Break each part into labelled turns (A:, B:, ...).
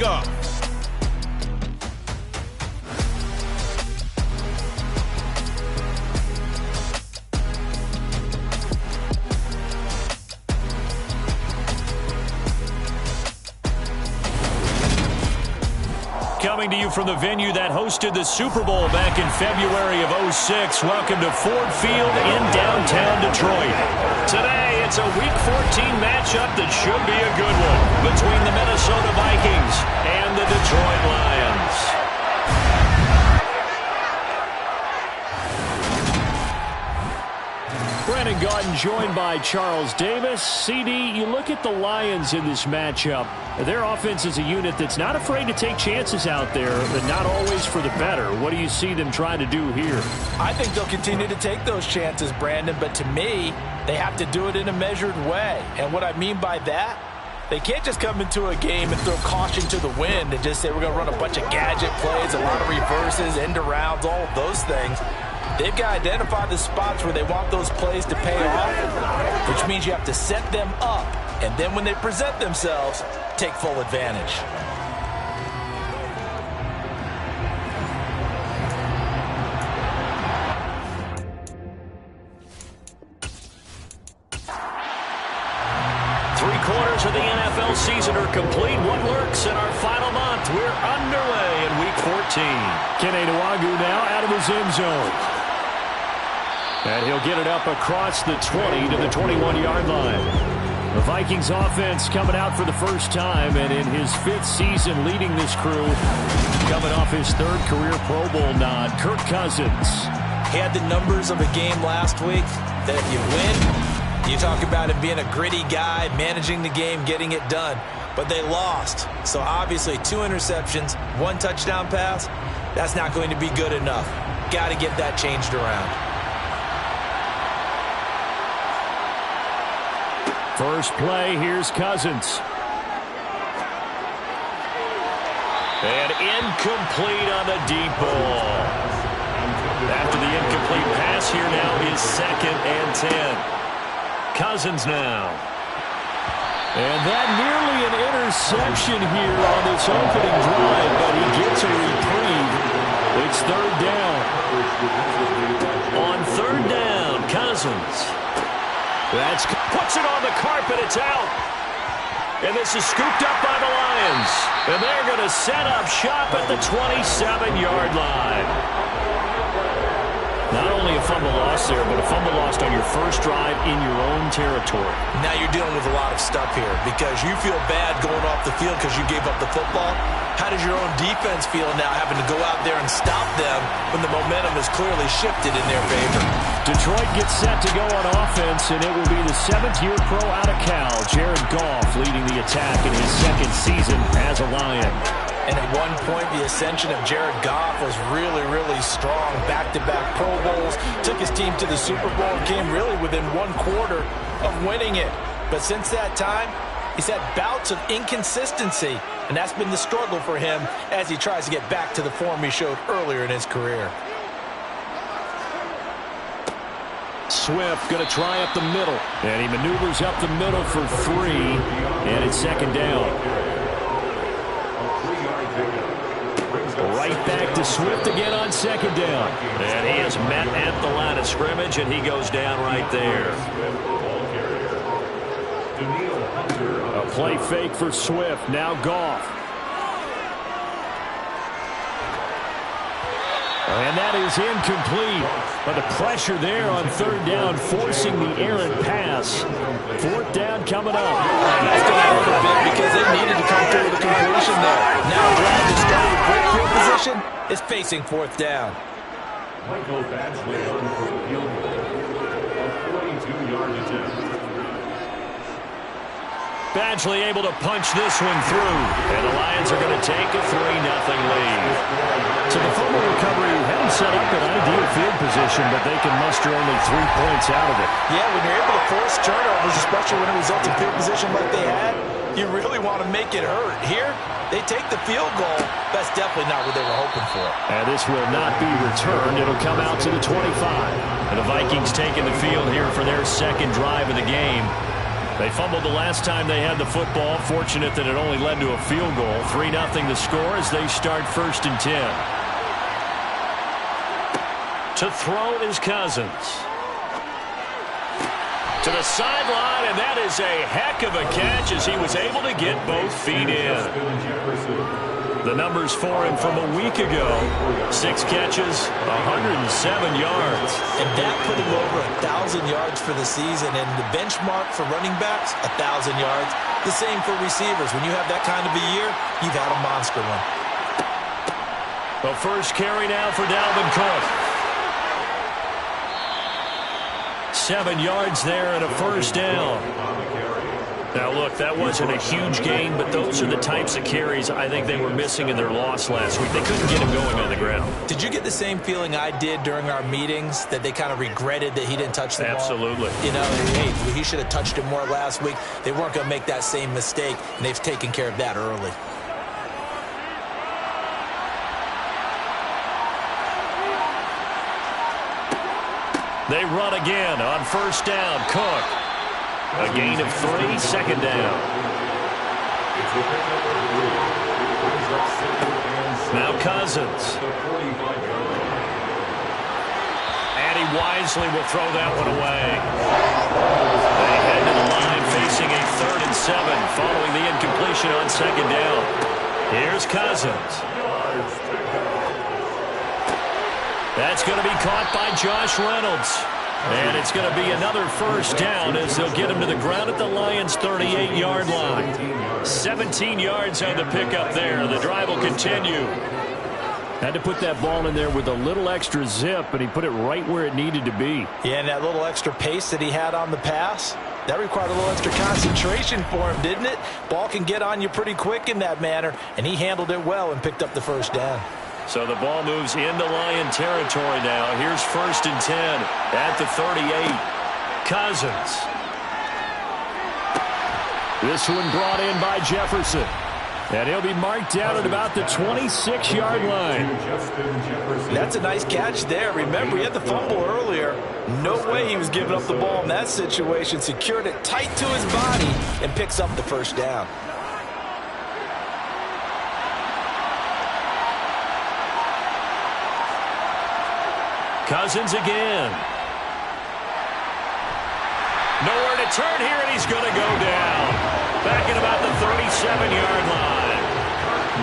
A: kickoff. Coming to you from the venue that hosted the Super Bowl back in February of '06. Welcome to Ford Field in downtown Detroit. Today, it's a Week 14 matchup that should be a good one between the Minnesota Vikings and the Detroit Lions. Brandon Gaudin joined by Charles Davis. CD, you look at the Lions in this matchup. Their offense is a unit that's not afraid to take chances out there, but not always for the better. What do you see them trying to do here?
B: I think they'll continue to take those chances, Brandon, but to me, they have to do it in a measured way. And what I mean by that, they can't just come into a game and throw caution to the wind and just say we're going to run a bunch of gadget plays, a lot of reverses, end arounds, all of those things. They've got to identify the spots where they want those plays to pay off, which means you have to set them up, and then when they present themselves, take full advantage.
A: Three-quarters of the NFL season are complete. What lurks in our final month? We're underway in Week 14. Kene Nwangwu now out of his end zone. And he'll get it up across the 20 to the 21-yard line. The Vikings offense coming out for the first time, and in his 5th season leading this crew, coming off his 3rd career Pro Bowl nod, Kirk Cousins.
B: He had the numbers of a game last week that if you win, you talk about him being a gritty guy, managing the game, getting it done. But they lost. So obviously 2 interceptions, 1 touchdown pass, that's not going to be good enough. Got to get that changed around.
A: First play, here's Cousins. And incomplete on the deep ball. After the incomplete pass, here now is 2nd and 10. Cousins now. And that nearly an interception here on this opening drive, but he gets a reprieve. It's 3rd down. On 3rd down, Cousins. Puts it on the carpet. It's out. And this is scooped up by the Lions. And they're going to set up shop at the 27-yard line. Not only a fumble loss there, but a fumble lost on your first drive in your own territory.
B: Now you're dealing with a lot of stuff here because you feel bad going off the field because you gave up the football. How does your own defense feel now having to go out there and stop them when the momentum is clearly shifted in their favor?
A: Detroit gets set to go on offense, and it will be the 7th-year pro out of Cal, Jared Goff, leading the attack in his 2nd season as a Lion.
B: And at one point, the ascension of Jared Goff was really, really strong. Back-to-back Pro Bowls, took his team to the Super Bowl and came really within 1 quarter of winning it. But since that time, he's had bouts of inconsistency, and that's been the struggle for him as he tries to get back to the form he showed earlier in his career.
A: Swift going to try up the middle, and he maneuvers up the middle for 3, and it's 2nd down. Right back to Swift again on 2nd down. And he is met at the line of scrimmage, and he goes down right there. A play fake for Swift. Now Goff. And that is incomplete. But the pressure there on 3rd down, forcing the errant pass. 4th down coming up.
B: That's going to hurt a bit because they needed to come through with a completion there. Now Brad, the starting break field position, is facing 4th down.
C: Michael Badgley on for the field goal. A 42-yard attempt.
A: Badgley able to punch this one through. And the Lions are going to take a 3-0 lead. So the fumble recovery hadn't set up an ideal field position, but they can muster only 3 points out of it.
B: Yeah, when you're able to force turnovers, especially when it results in field position like they had, you really want to make it hurt. Here, they take the field goal. That's definitely not what they were hoping for.
A: And this will not be returned. It'll come out to the 25. And the Vikings taking the field here for their 2nd drive of the game. They fumbled the last time they had the football. Fortunate that it only led to a field goal. 3-0 the score as they start 1st and 10. To throw is Cousins. To the sideline, and that is a heck of a catch as he was able to get both feet in. The numbers for him from a week ago: 6 catches, 107 yards.
B: And that put him over 1,000 yards for the season. And the benchmark for running backs, 1,000 yards. The same for receivers. When you have that kind of a year, you've had a monster one.
A: The first carry now for Dalvin Cook. 7 yards there and a first down. Now, look, that wasn't a huge gain, but those are the types of carries I think they were missing in their loss last week. They couldn't get him going on the ground.
B: Did you get the same feeling I did during our meetings, that they kind of regretted that he didn't touch the ball?
A: Absolutely.
B: You know, hey, he should have touched it more last week. They weren't going to make that same mistake, and they've taken care of that early.
A: They run again on first down. Cook. A gain of 3, second down. Now Cousins. And he wisely will throw that one away. They head to the line facing a 3rd and 7 following the incompletion on second down. Here's Cousins. That's going to be caught by Josh Reynolds. And it's going to be another first down as they'll get him to the ground at the Lions' 38-yard line. 17 yards on the pickup there. The drive will continue. Had to put that ball in there with a little extra zip, and he put it right where it needed to be.
B: Yeah, and that little extra pace that he had on the pass, that required a little extra concentration for him, didn't it? Ball can get on you pretty quick in that manner, and he handled it well and picked up the first down.
A: So the ball moves into Lion territory now. Here's 1st and 10 at the 38. Cousins. This one brought in by Jefferson. And he'll be marked down at about the 26-yard line.
B: That's a nice catch there. Remember, he had the fumble earlier. No way he was giving up the ball in that situation. Secured it tight to his body and picks up the first down.
A: Cousins again. Nowhere to turn here, and he's going to go down. Back at about the 37-yard line.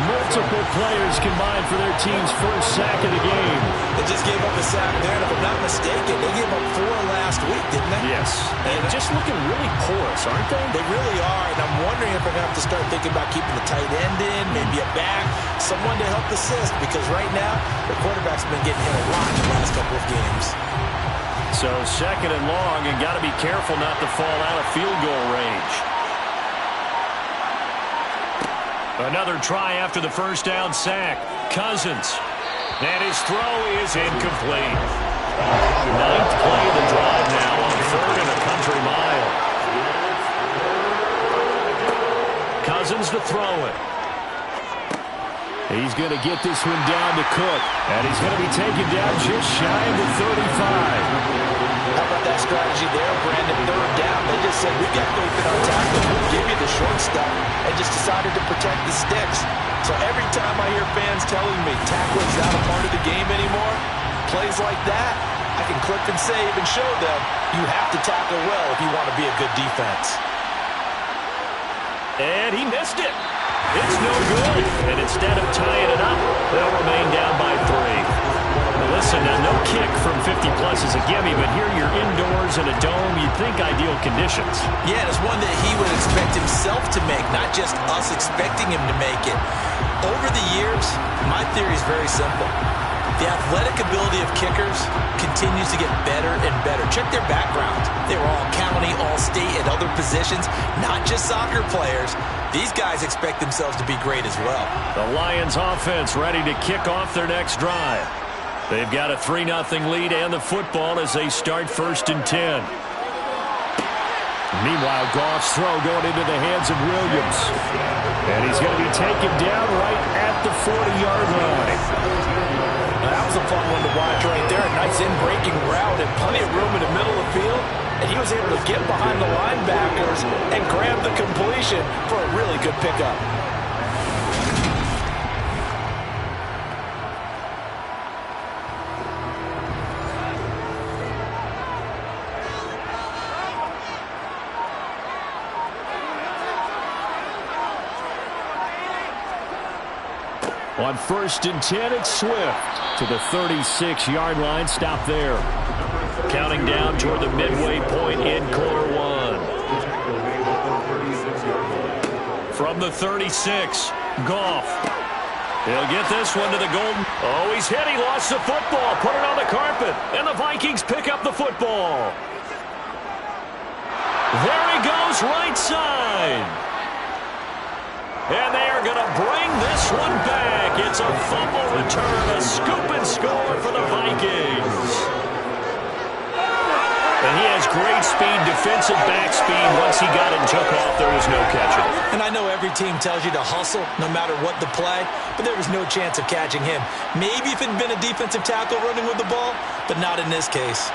D: Multiple players combined for their team's first sack of the game.
B: They just gave up a sack there, and if I'm not mistaken, they gave up 4 last week, didn't they?
A: Yes. And just looking really porous, aren't they?
B: They really are, and I'm wondering if I'm going to have to start thinking about keeping the tight end in, maybe a back, someone to help assist, because right now, the quarterback's been getting hit a lot in the last couple of games.
A: So 2nd and long, and got to be careful not to fall out of field goal range. Another try after the first down sack. Cousins. And his throw is incomplete. 9th play of the drive now on 3rd and a country mile. Cousins to throw it.
D: He's going to get this one down to Cook. And he's going to be taken down just shy of the 35.
B: How about that strategy there, Brandon? 3rd down. They just said, we got faith in our tackle. We'll give you the short stuff, and just decided to protect the sticks. So every time I hear fans telling me tackling's not a part of the game anymore, plays like that, I can clip and save and show them you have to tackle well if you want to be a good defense.
A: And he missed it. It's no good. And instead of tying it up, they'll remain down by 3. Listen, no kick from 50-plus is a gimme, but here you're indoors in a dome. You'd think ideal conditions.
B: Yeah, it's one that he would expect himself to make, not just us expecting him to make it. Over the years, my theory is very simple. The athletic ability of kickers continues to get better and better. Check their backgrounds. They were all county, all state, at other positions, not just soccer players. These guys expect themselves to be great as well.
A: The Lions offense ready to kick off their next drive. They've got a 3-0 lead and the football as they start 1st and 10.
D: Meanwhile, Goff's throw going into the hands of Williams. And he's going to be taken down right at the 40-yard line.
B: Now, that was a fun one to watch right there. A nice in-breaking route and plenty of room in the middle of the field. and he was able to get behind the linebackers and grab the completion for a really good pickup.
D: On 1st and 10, it's Swift to the 36-yard line. Stop there.
A: Counting down toward the midway point in quarter one. From the 36, Goff. He'll get this one to the golden. Oh, he's hit. He lost the football. Put it on the carpet. And the Vikings pick up the football. There he goes, right side. And they are going to bring this one back. It's a fumble return, a scoop and score for the Vikings. And he has great speed, defensive back speed. Once he got it and took off, there was no catching.
B: And I know every team tells you to hustle no matter what the play, but there was no chance of catching him. Maybe if it had been a defensive tackle running with the ball, but not in this case.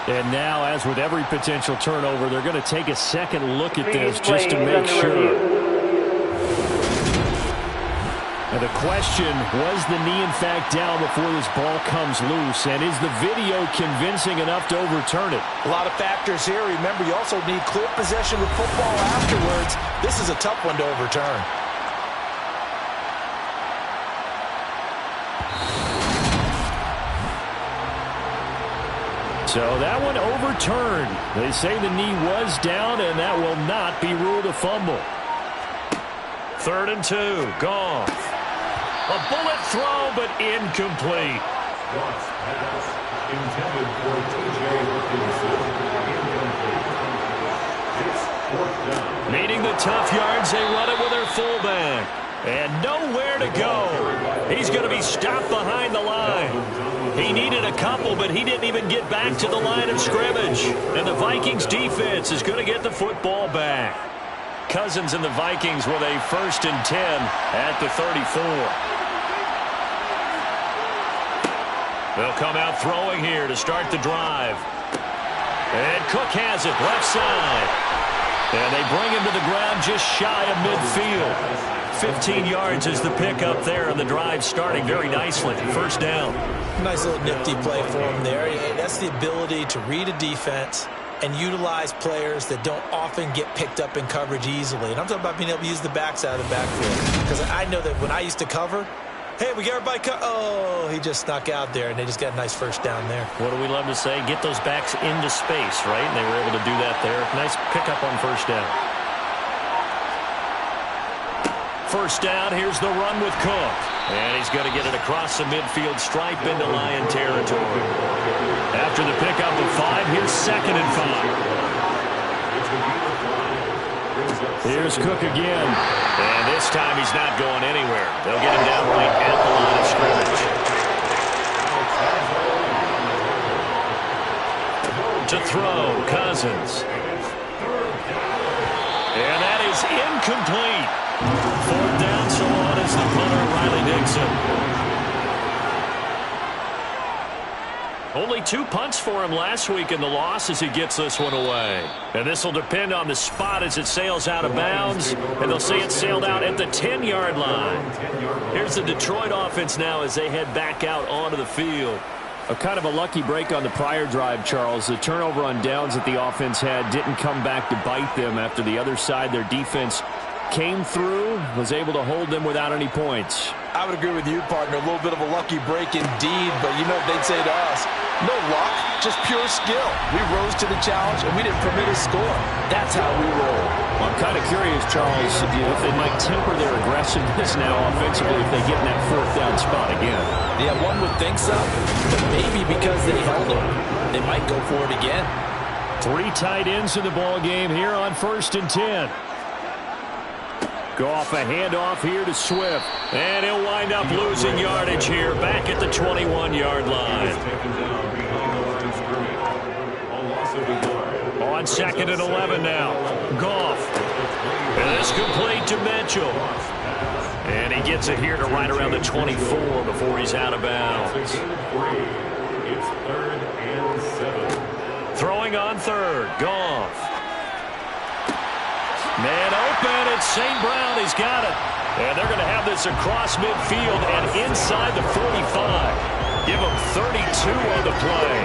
D: And now, as with every potential turnover, they're going to take a second look at this just to make sure. And the question, was the knee in fact down before this ball comes loose? And is the video convincing enough to overturn it?
B: A lot of factors here. Remember, you also need clear possession of football afterwards. This is a tough one to overturn.
D: So that one overturned. They say the knee was down, and that will not be ruled a fumble.
A: 3rd and 2, Goff. A bullet throw, but incomplete.
C: Intended for T.J. Hawkinson. It's 4th down.
A: Needing the tough yards, they run it with their fullback. And nowhere to go. He's going to be stopped behind the line. He needed a couple, but he didn't even get back to the line of scrimmage. And the Vikings defense is going to get the football back. Cousins and the Vikings with a 1st and 10 at the 34. They'll come out throwing here to start the drive. And Cook has it left side. And they bring him to the ground just shy of midfield. 15 yards is the pickup there, and the drive starting very nicely. 1st down.
B: Nice little nifty play for him there. That's the ability to read a defense and utilize players that don't often get picked up in coverage easily. And I'm talking about being able to use the backside of the backfield. Because I know that when I used to cover, hey, we got everybody oh, he just snuck out there, and they just got a nice 1st down there.
A: What do we love to say? Get those backs into space, right? And they were able to do that there. Nice pickup on 1st down. 1st down, here's the run with Cook. And he's going to get it across the midfield stripe into Lion territory. After the pickup of 5, here's 2nd and 5.
D: Here's Cook again.
A: And this time he's not going anywhere. They'll get him down right at the line of scrimmage. To throw, Cousins. And that is incomplete. 4th down, so on is the punter, Riley Dixon. Only 2 punts for him last week in the loss as he gets this one away. And this will depend on the spot as it sails out of bounds. And they'll say it sailed out at the 10-yard line. Here's the Detroit offense now as they head back out onto the field.
D: A kind of a lucky break on the prior drive, Charles. The turnover on downs that the offense had didn't come back to bite them after the other side. Their defense came through, was able to hold them without any points.
B: I would agree with you, partner. A little bit of a lucky break indeed, but you know what they'd say to us? No luck, just pure skill. We rose to the challenge, and we didn't permit a score. That's how we roll.
D: Well, I'm kind of curious, Charles, if they might temper their aggressiveness now offensively if they get in that 4th down spot again.
B: Yeah, one would think so, but maybe because they held them, they might go for it again.
D: 3 tight ends in the ball game here on 1st and 10. Go off a handoff here to Swift.
A: And he'll wind up losing yardage here back at the 21-yard line. On 2nd and 11 now. Goff. And it's complete to Mitchell. And he gets it here to right around the 24 before he's out of bounds.
C: It's 3rd and 7.
A: Throwing on third. Goff. Man open. It's St. Brown. He's got it. And they're going to have this across midfield and inside the 45. Give them 32 on the play.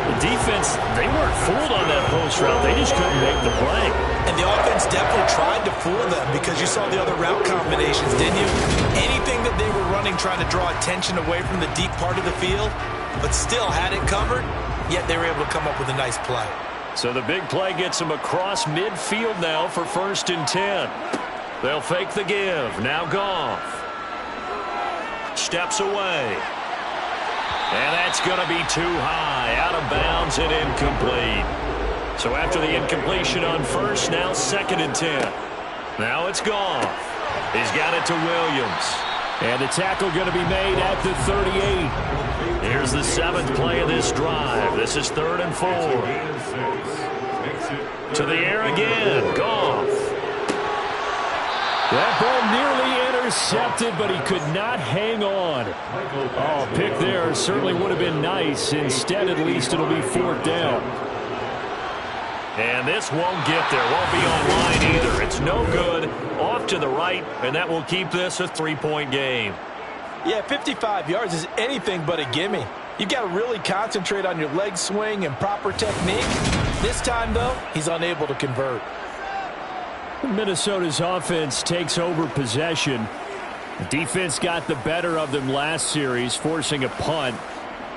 A: The defense, they weren't fooled on that post route. They just couldn't make the play.
B: And the offense definitely tried to fool them because you saw the other route combinations, didn't you? Anything that they were running trying to draw attention away from the deep part of the field, but still had it covered, yet they were able to come up with a nice play.
A: So the big play gets them across midfield now for 1st and 10. They'll fake the give. Now Goff. Steps away. And that's going to be too high. Out of bounds and incomplete. So after the incompletion on first, now 2nd and 10. Now it's Goff. He's got it to Williams.
D: And the tackle going to be made at the 38.
A: Here's the 7th play of this drive. This is 3rd and 4. To the air again. Goff.
D: That ball nearly intercepted, but he could not hang on. Oh, pick there certainly would have been nice. Instead, at least it'll be 4th down.
A: And this won't get there. Won't be online either. It's no good. Off to the right, and that will keep this a 3-point game.
B: Yeah, 55 yards is anything but a gimme. You've got to really concentrate on your leg swing and proper technique. This time, though, he's unable to convert.
D: Minnesota's offense takes over possession. The defense got the better of them last series, forcing a punt.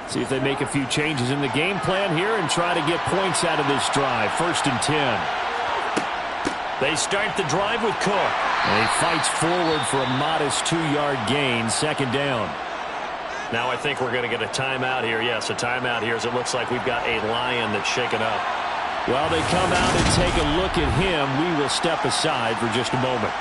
D: See if they make a few changes in the game plan here and try to get points out of this drive. 1st and 10.
A: They start the drive with Cook.
D: And he fights forward for a modest 2-yard gain. 2nd down.
A: Now I think we're going to get a timeout here. Yes, a timeout here as it looks like we've got a Lion that's shaken up.
D: Well, they come out and take a look at him. We will step aside for just a moment.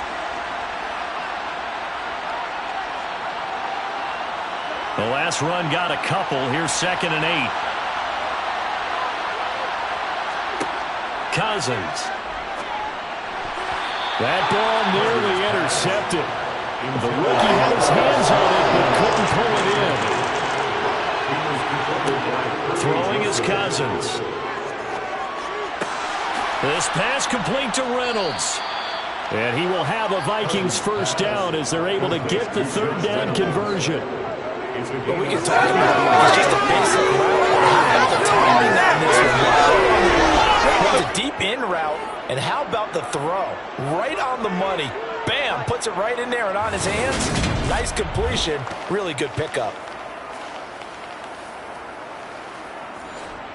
A: The last run got a couple. Here's 2nd and 8. Cousins.
D: That ball nearly intercepted. The rookie had his hands on it but couldn't pull it in.
A: Throwing is Cousins. This pass complete to Reynolds.
D: And he will have a Vikings 1st down as they're able to get the 3rd down conversion.
B: But we can talk about it. It's just a basic route. How about the timing on this one? Runs a deep in route. And how about the throw? Right on the money. Bam! Puts it right in there and on his hands. Nice completion. Really good pickup.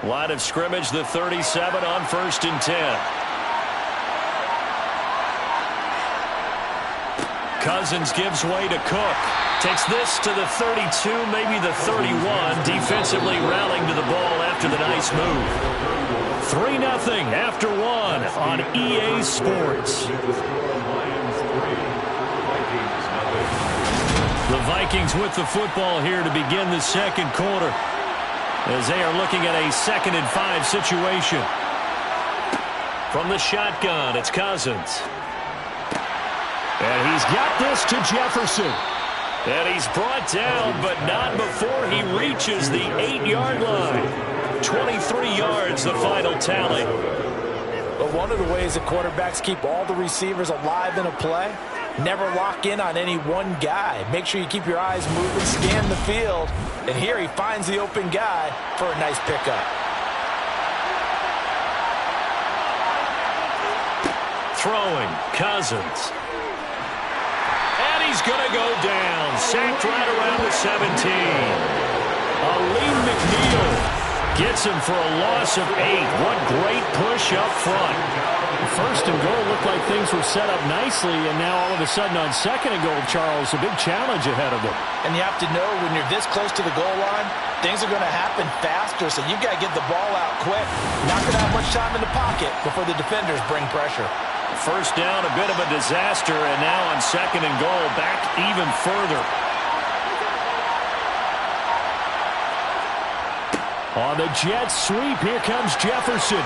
A: Line of scrimmage, the 37 on 1st and 10. Cousins gives way to Cook. Takes this to the 32, maybe the 31. Defensively rallying to the ball after the nice move. 3-0 after 1 on EA Sports. The Vikings with the football here to begin the 2nd quarter, as they are looking at a 2nd and 5 situation. From the shotgun, it's Cousins.
D: And he's got this to Jefferson.
A: And he's brought down, but not before he reaches the 8-yard line. 23 yards, the final tally.
B: But one of the ways that quarterbacks keep all the receivers alive in a play, never lock in on any one guy. Make sure you keep your eyes moving, scan the field. And here he finds the open guy for a nice pickup.
A: Throwing, Cousins. And he's going to go down. Sacked right around the 17. Aleem McNeil gets him for a loss of 8. What great push up front.
D: 1st and goal looked like things were set up nicely, and now all of a sudden on 2nd and goal, Charles, a big challenge ahead of them.
B: And you have to know when you're this close to the goal line, things are going to happen faster, so you've got to get the ball out quick. Not going to have much time in the pocket before the defenders bring pressure.
A: 1st down, a bit of a disaster, and now on 2nd and goal, back even further.
D: On the jet sweep, here comes Jefferson.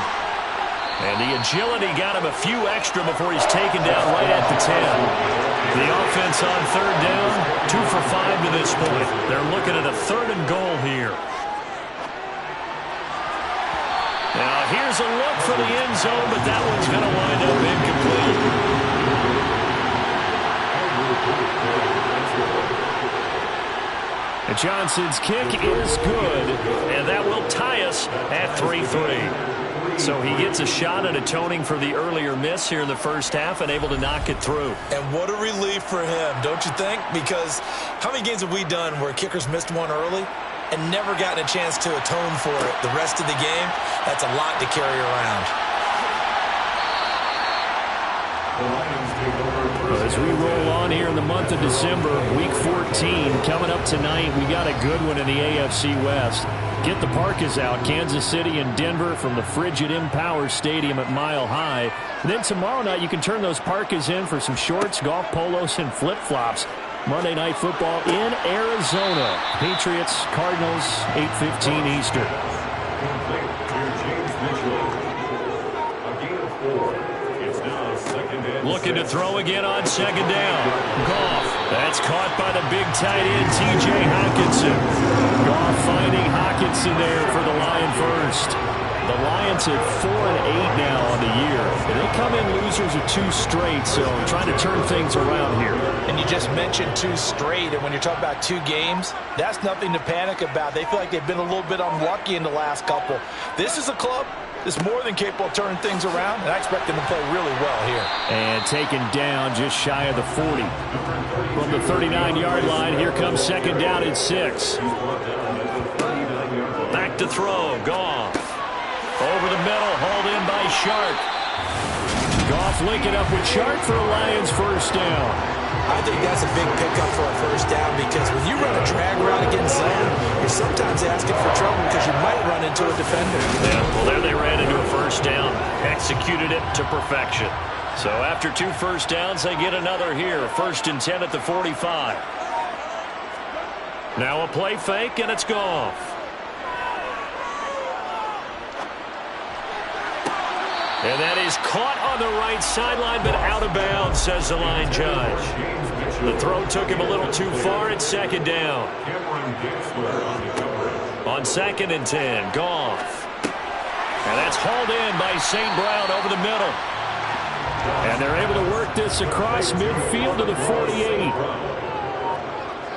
A: And the agility got him a few extra before he's taken down right at the 10. The offense on third down, 2 for 5 to this point. They're looking at a 3rd and goal here. Now here's a look for the end zone, but that one's going to wind up incomplete. And Johnson's kick is good, and that will tie us at 3-3. So he gets a shot at atoning for the earlier miss here in the first half and able to knock it through.
B: And what a relief for him, don't you think? Because how many games have we done where kickers missed one early and never gotten a chance to atone for it the rest of the game? That's a lot to carry around.
D: As we roll on here in the month of December, Week 14, coming up tonight, we got a good one in the AFC West. Get the Parkas out, Kansas City and Denver from the frigid Empower Stadium at Mile High. And then tomorrow night, you can turn those Parkas in for some shorts, golf polos, and flip-flops. Monday Night Football in Arizona. Patriots, Cardinals, 8:15 Eastern.
A: Looking to throw again on 2nd down. Goff. That's caught by the big tight end, T.J. Hockenson. Goff finding Hockenson there for the Lion first. The Lions at 4-8 now on the year. And they come in losers of 2 straight, so trying to turn things around here.
B: And you just mentioned 2 straight, and when you're talking about 2 games, that's nothing to panic about. They feel like they've been a little bit unlucky in the last couple. This is a club that's more than capable of turning things around, and I expect them to play really well here.
D: And taken down just shy of the 40. From the 39-yard line, here comes 2nd down and 6.
A: Back to throw, Goff. Over the middle, hauled in by Shark.
D: Goff linking up with Shark for a Lions first down.
B: I think that's a big pickup for a first down because when you run a drag route against zone, you're sometimes asking for trouble because you might run into a defender.
A: Yeah, well, there they ran into a first down, executed it to perfection. So after 2 first downs, they get another here. 1st and 10 at the 45. Now a play fake, and it's Goff. And that is caught on the right sideline, but out of bounds, says the line judge. The throw took him a little too far at 2nd down. On 2nd and 10, Goff. And that's hauled in by St. Brown over the middle. And they're able to work this across midfield to the 48.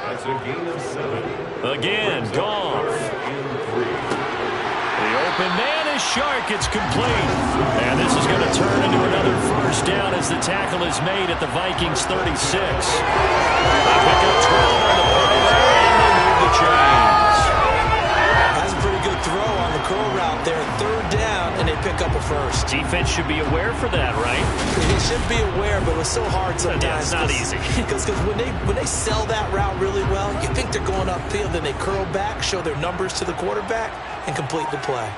C: That's a gain of 7.
A: Again, Goff. The open man is Shark. It's complete. And this is going to turn into another first down as the tackle is made at the Vikings 36. They pick up 12 on the play there, and they move the chains.
B: That's a pretty good throw on the curl route there. 3rd down, and they pick up a first.
A: Defense should be aware for that, right?
B: They should be aware, but it was so hard sometimes.
A: Yeah, it's not easy.
B: Because when they sell that route really well, you think they're going upfield, then they curl back, show their numbers to the quarterback, and complete the play.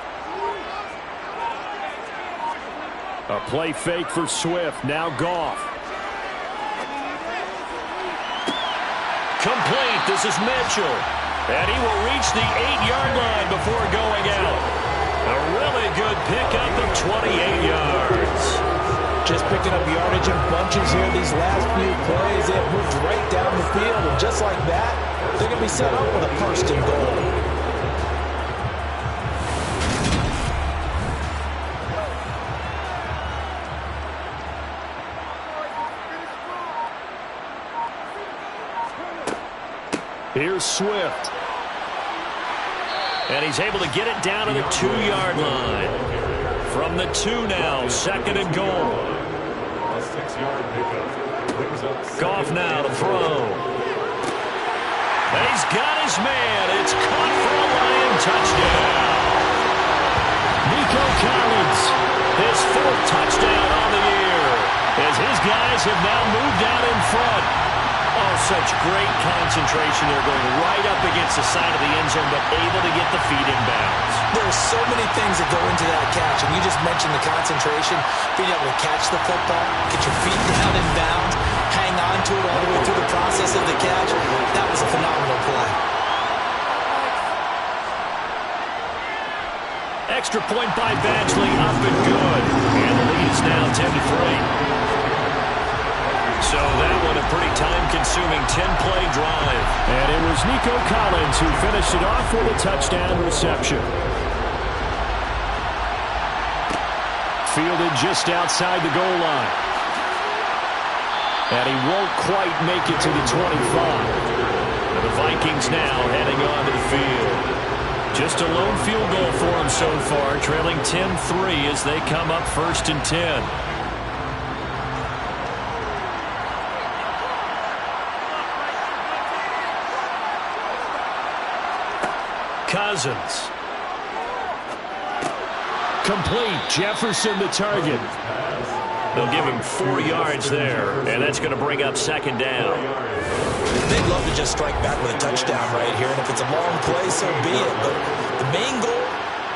D: A play fake for Swift. Now Goff.
A: Complete. This is Mitchell. And he will reach the 8-yard line before going out. A really good pickup of 28 yards.
B: Just picking up yardage in bunches here these last few plays. They have moved right down the field, and just like that, they're going to be set up with a 1st and goal.
D: Here's Swift.
A: And he's able to get it down to the 2-yard line. From the 2 now, 2nd and goal.
C: A 6-yard pickup.
A: Goff now to throw. And he's got his man. It's caught for a Lion touchdown. Nico Collins, his 4th touchdown on the year, as his guys have now moved out in front. Oh, such great concentration. They're going right up against the side of the end zone, but able to get the feet in bounds.
B: There's so many things that go into that catch, and you just mentioned the concentration, being able to catch the football, get your feet down in bounds, hang on to it all the way through the process of the catch. That was a phenomenal play.
A: Extra point by Badgley, up and good. And the lead is now 10-3. So that one a pretty time-consuming 10-play drive.
D: And it was Nico Collins who finished it off with a touchdown reception. Fielded just outside the goal line. And he won't quite make it to the 25. And the Vikings now heading onto the field. Just a lone field goal for them so far, trailing 10-3 as they come up 1st and 10. Cousins. Complete. Jefferson the target. They'll give him 4 yards there, and that's going to bring up 2nd down.
B: They'd love to just strike back with a touchdown right here, and if it's a long play, so be it. But the main goal,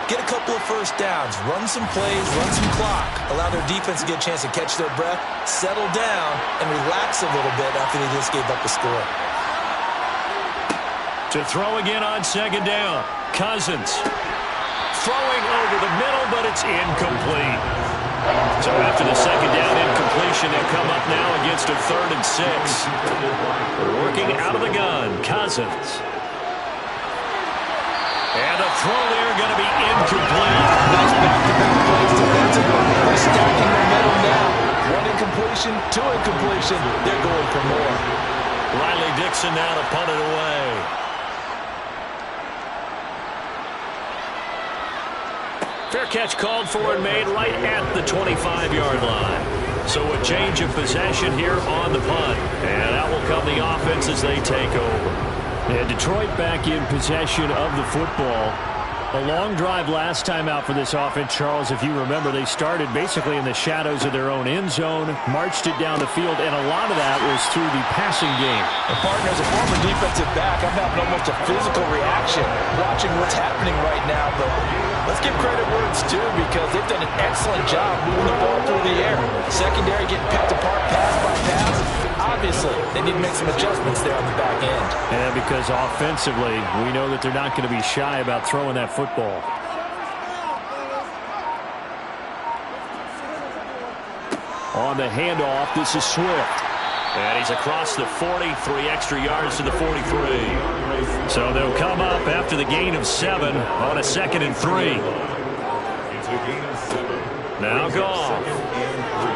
B: get a couple of first downs, run some plays, run some clock, allow their defense to get a chance to catch their breath, settle down, and relax a little bit after they just gave up the score.
A: To throw again on 2nd down. Cousins throwing over the middle, but it's incomplete. So after the 2nd down incompletion, they come up now against a 3rd and 6. Working out of the gun, Cousins. And a throw there going to be incomplete.
B: Nice back-to-back plays defensively. They're stacking momentum now. 1 incompletion, 2 incompletion. They're going for more.
A: Riley Dixon now to punt it away. Fair catch called for and made right at the 25-yard line. So a change of possession here on the punt. And out will come the offense as they take over. And Detroit back in possession of the football. A long drive last time out for this offense, Charles. If you remember, they started basically in the shadows of their own end zone, marched it down the field, and a lot of that was through the passing game.
B: And partner, as a former defensive back, I'm having almost a physical reaction watching what's happening right now. But let's give credit where it's due, because they've done an excellent job moving the ball through the air. Secondary getting picked apart pass by pass. Obviously, they need to make some adjustments there on the back end.
D: And because offensively, we know that they're not going to be shy about throwing that football. On the handoff, this is Swift. And he's across the 40, 3 extra yards to the 43. So they'll come up after the gain of 7 on a 2nd and 3. Now Goff.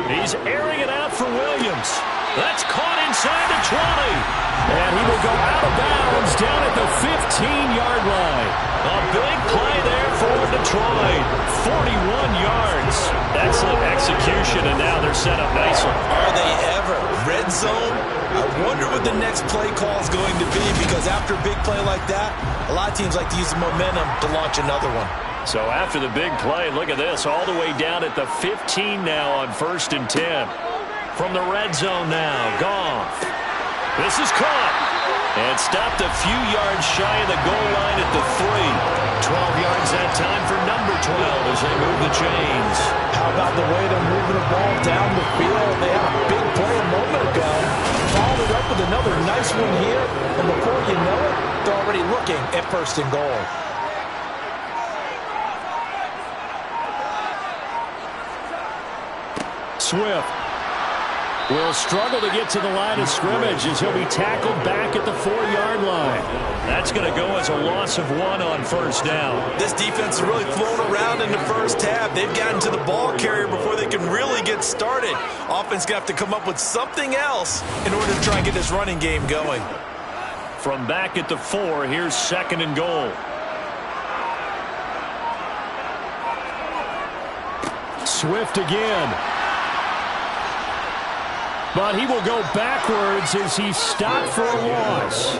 D: He's airing it out for Williams. That's caught inside the 20. And he will go out of bounds down at the 15-yard line. A big play there for Detroit. 41 yards. Excellent execution, and now they're set up nicely.
B: Are they ever? Red zone? I wonder what the next play call is going to be, because after a big play like that, a lot of teams like to use the momentum to launch another one.
A: So after the big play, look at this, all the way down at the 15 now on 1st and 10. From the red zone now, Goff. This is caught. And stopped a few yards shy of the goal line at the 3. 12 yards that time for number 12 as they move the chains.
B: How about the way they're moving the ball down the field? They had a big play a moment ago. Followed it up with another nice one here. And before you know it, they're already looking at 1st and goal.
D: Swift will struggle to get to the line of scrimmage as he'll be tackled back at the 4-yard line.
A: That's going to go as a loss of 1 on 1st down.
B: This defense is really flown around in the first half. They've gotten to the ball carrier before they can really get started. Offense got to come up with something else in order to try and get this running game going.
A: From back at the 4, here's 2nd and goal.
D: Swift again. But he will go backwards as he's stopped for a loss.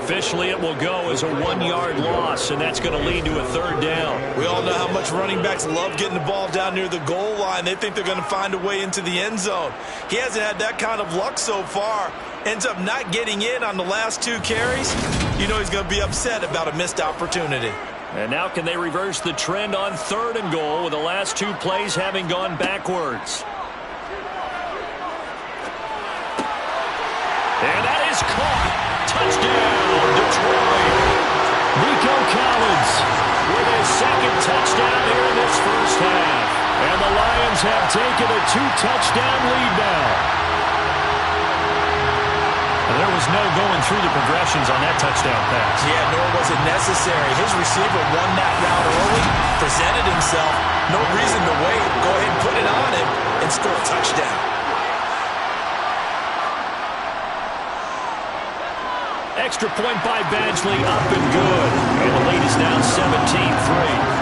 A: Officially, it will go as a 1-yard loss, and that's going to lead to a 3rd down.
B: We all know how much running backs love getting the ball down near the goal line. They think they're going to find a way into the end zone. He hasn't had that kind of luck so far. Ends up not getting in on the last 2 carries. You know he's going to be upset about a missed opportunity.
A: And now can they reverse the trend on 3rd and goal with the last 2 plays having gone backwards? And that is caught. Touchdown, Detroit.
D: Nico Collins with a
A: his second touchdown here in this first half.
D: And the Lions have taken a 2-touchdown lead now.
A: There was no going through the progressions on that touchdown pass.
B: Yeah, nor was it necessary. His receiver won that route early, presented himself. No reason to wait. Go ahead and put it on him and score a touchdown.
A: Extra point by Badgley, up and good. And the lead is now 17-3.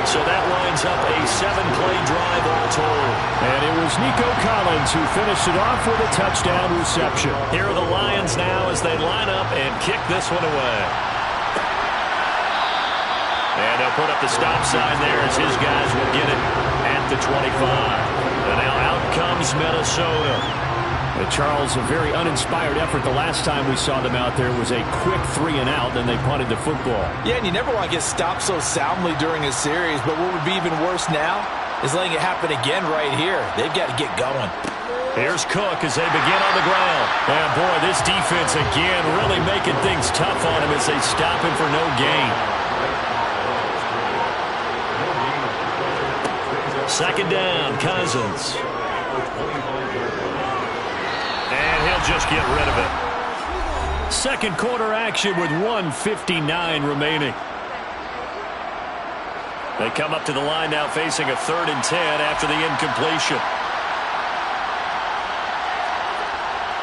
A: So that lines up a 7-play drive all told.
D: And it was Nico Collins who finished it off with a touchdown reception.
A: Here are the Lions now as they line up and kick this one away. And they'll put up the stop sign there as his guys will get it at the 25. And now out comes Minnesota.
D: Charles, a very uninspired effort. The last time we saw them out there was a quick 3-and-out, then they punted the football.
B: Yeah, and you never want to get stopped so soundly during a series, but what would be even worse now is letting it happen again right here. They've got to get going.
A: Here's Cook as they begin on the ground. And boy, this defense again really making things tough on him as they stop him for no gain. Second down, Cousins. And he'll just get rid of it. Second quarter action with 1:59 remaining. They come up to the line now facing a 3rd and 10 after the incompletion.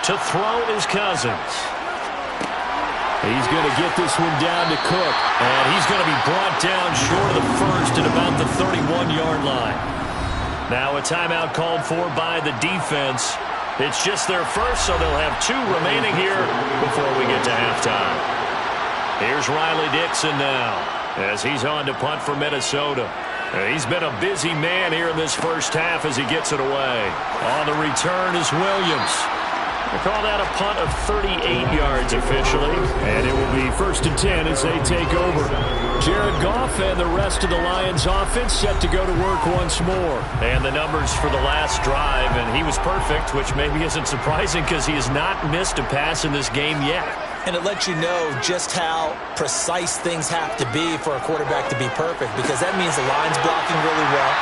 A: To throw is Cousins.
D: He's going to get this one down to Cook.
A: And he's going to be brought down short of the first at about the 31-yard line. Now a timeout called for by the defense. It's just their first, so they'll have 2 remaining here before we get to halftime. Here's Riley Dixon now as he's on to punt for Minnesota. He's been a busy man here in this first half as he gets it away. On the return is Williams. They call that a punt of 38 yards officially.
D: And it will be 1st and 10 as they take over. Jared Goff and the rest of the Lions offense set to go to work once more.
A: And the numbers for the last drive, and he was perfect, which maybe isn't surprising because he has not missed a pass in this game yet.
B: And it lets you know just how precise things have to be for a quarterback to be perfect, because that means the line's blocking really well.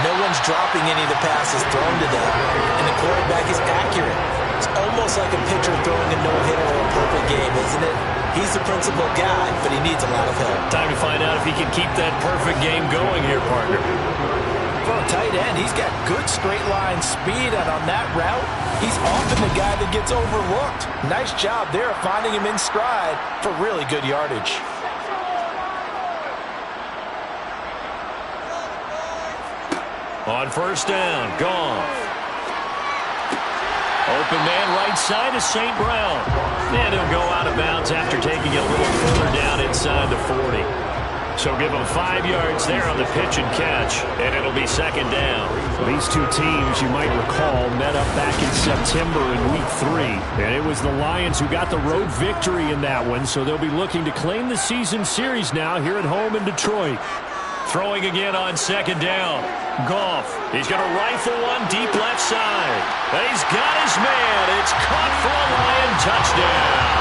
B: No one's dropping any of the passes thrown to them, and the quarterback is accurate. It's almost like a pitcher throwing a no-hitter or a perfect game, isn't it? He's the principal guy, but he needs a lot of help.
A: Time to find out if he can keep that perfect game going here, partner.
B: For a tight end, he's got good straight-line speed, and on that route, he's often the guy that gets overlooked. Nice job there of finding him in stride for really good yardage.
A: On first down, Goff. Open man right side is St. Brown. And he'll go out of bounds after taking it a little further down inside the 40. So give him 5 yards there on the pitch and catch, and it'll be 2nd down.
D: These two teams, you might recall, met up back in September in Week 3. And it was the Lions who got the road victory in that one, so they'll be looking to claim the season series now here at home in Detroit.
A: Throwing again on 2nd down. Goff. He's going to rifle one deep left side. He's got his man. It's caught for a Lion touchdown.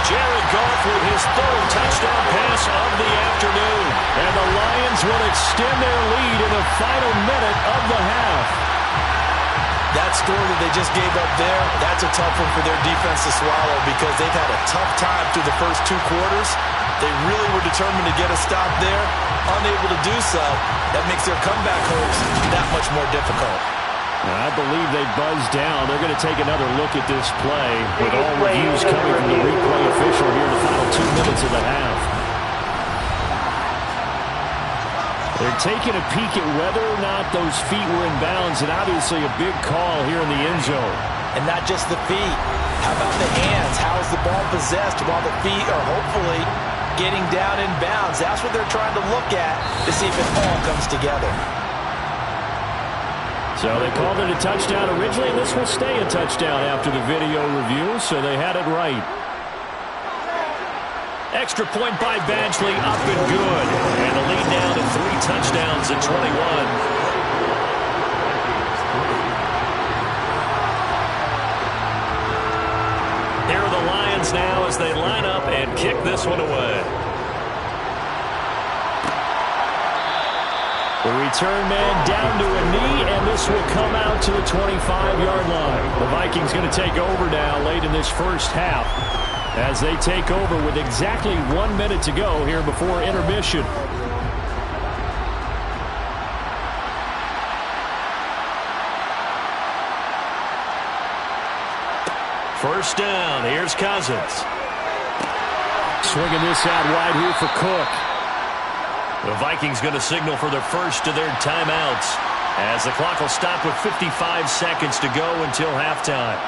A: Jared Goff with his 3rd touchdown pass of the afternoon.
D: And the Lions will extend their lead in the final minute of the half.
B: That score that they just gave up there, that's a tough one for their defense to swallow because they've had a tough time through the first 2 quarters. They really were determined to get a stop there, unable to do so. That makes their comeback hopes that much more difficult.
D: I believe they buzzed down. They're going to take another look at this play with all reviews coming from the replay official here in the final 2 minutes of the half. They're taking a peek at whether or not those feet were in bounds, and obviously a big call here in the end zone.
B: And not just the feet. How about the hands? How is the ball possessed while the feet are hopefully getting down in bounds? That's what they're trying to look at to see if it all comes together.
D: So they called it a touchdown originally, and this will stay a touchdown after the video review, so they had it right.
A: Extra point by Badgley, up and good. And the lead down to 3 touchdowns at 21. Here are the Lions now as they line up and kick this one away.
D: The return man down to a knee, and this will come out to the 25-yard line. The Vikings going to take over now late in this first half as they take over with exactly 1 minute to go here before intermission.
A: First down. Here's Cousins.
D: Swinging this out wide here for Cook.
A: The Vikings going to signal for the first of their timeouts as the clock will stop with 55 seconds to go until halftime.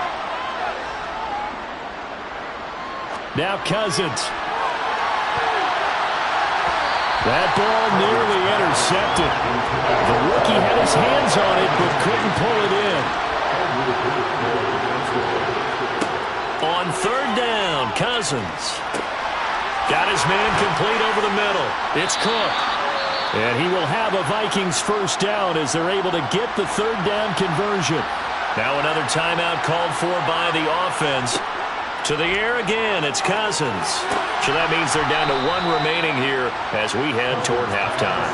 D: Now Cousins. That ball nearly intercepted. The rookie had his hands on it but couldn't pull it in.
A: On third down, Cousins. Got his man complete over the middle. It's Cook.
D: And he will have a Vikings first down as they're able to get the third down conversion.
A: Now another timeout called for by the offense. To the air again, it's Cousins. So that means they're down to one remaining here as we head toward halftime.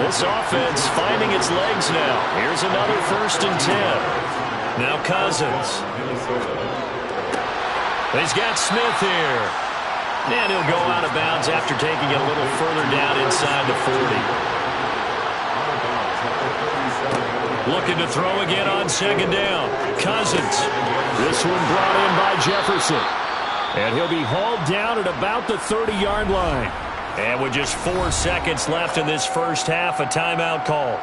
A: This offense finding its legs now. Here's another 1st and 10. Now Cousins. He's got Smith here. And he'll go out of bounds after taking it a little further down inside the 40. Looking to throw again on second down. Cousins.
D: This one brought in by Jefferson. And he'll be hauled down at about the 30-yard line.
A: And with just 4 seconds left in this first half, a timeout call.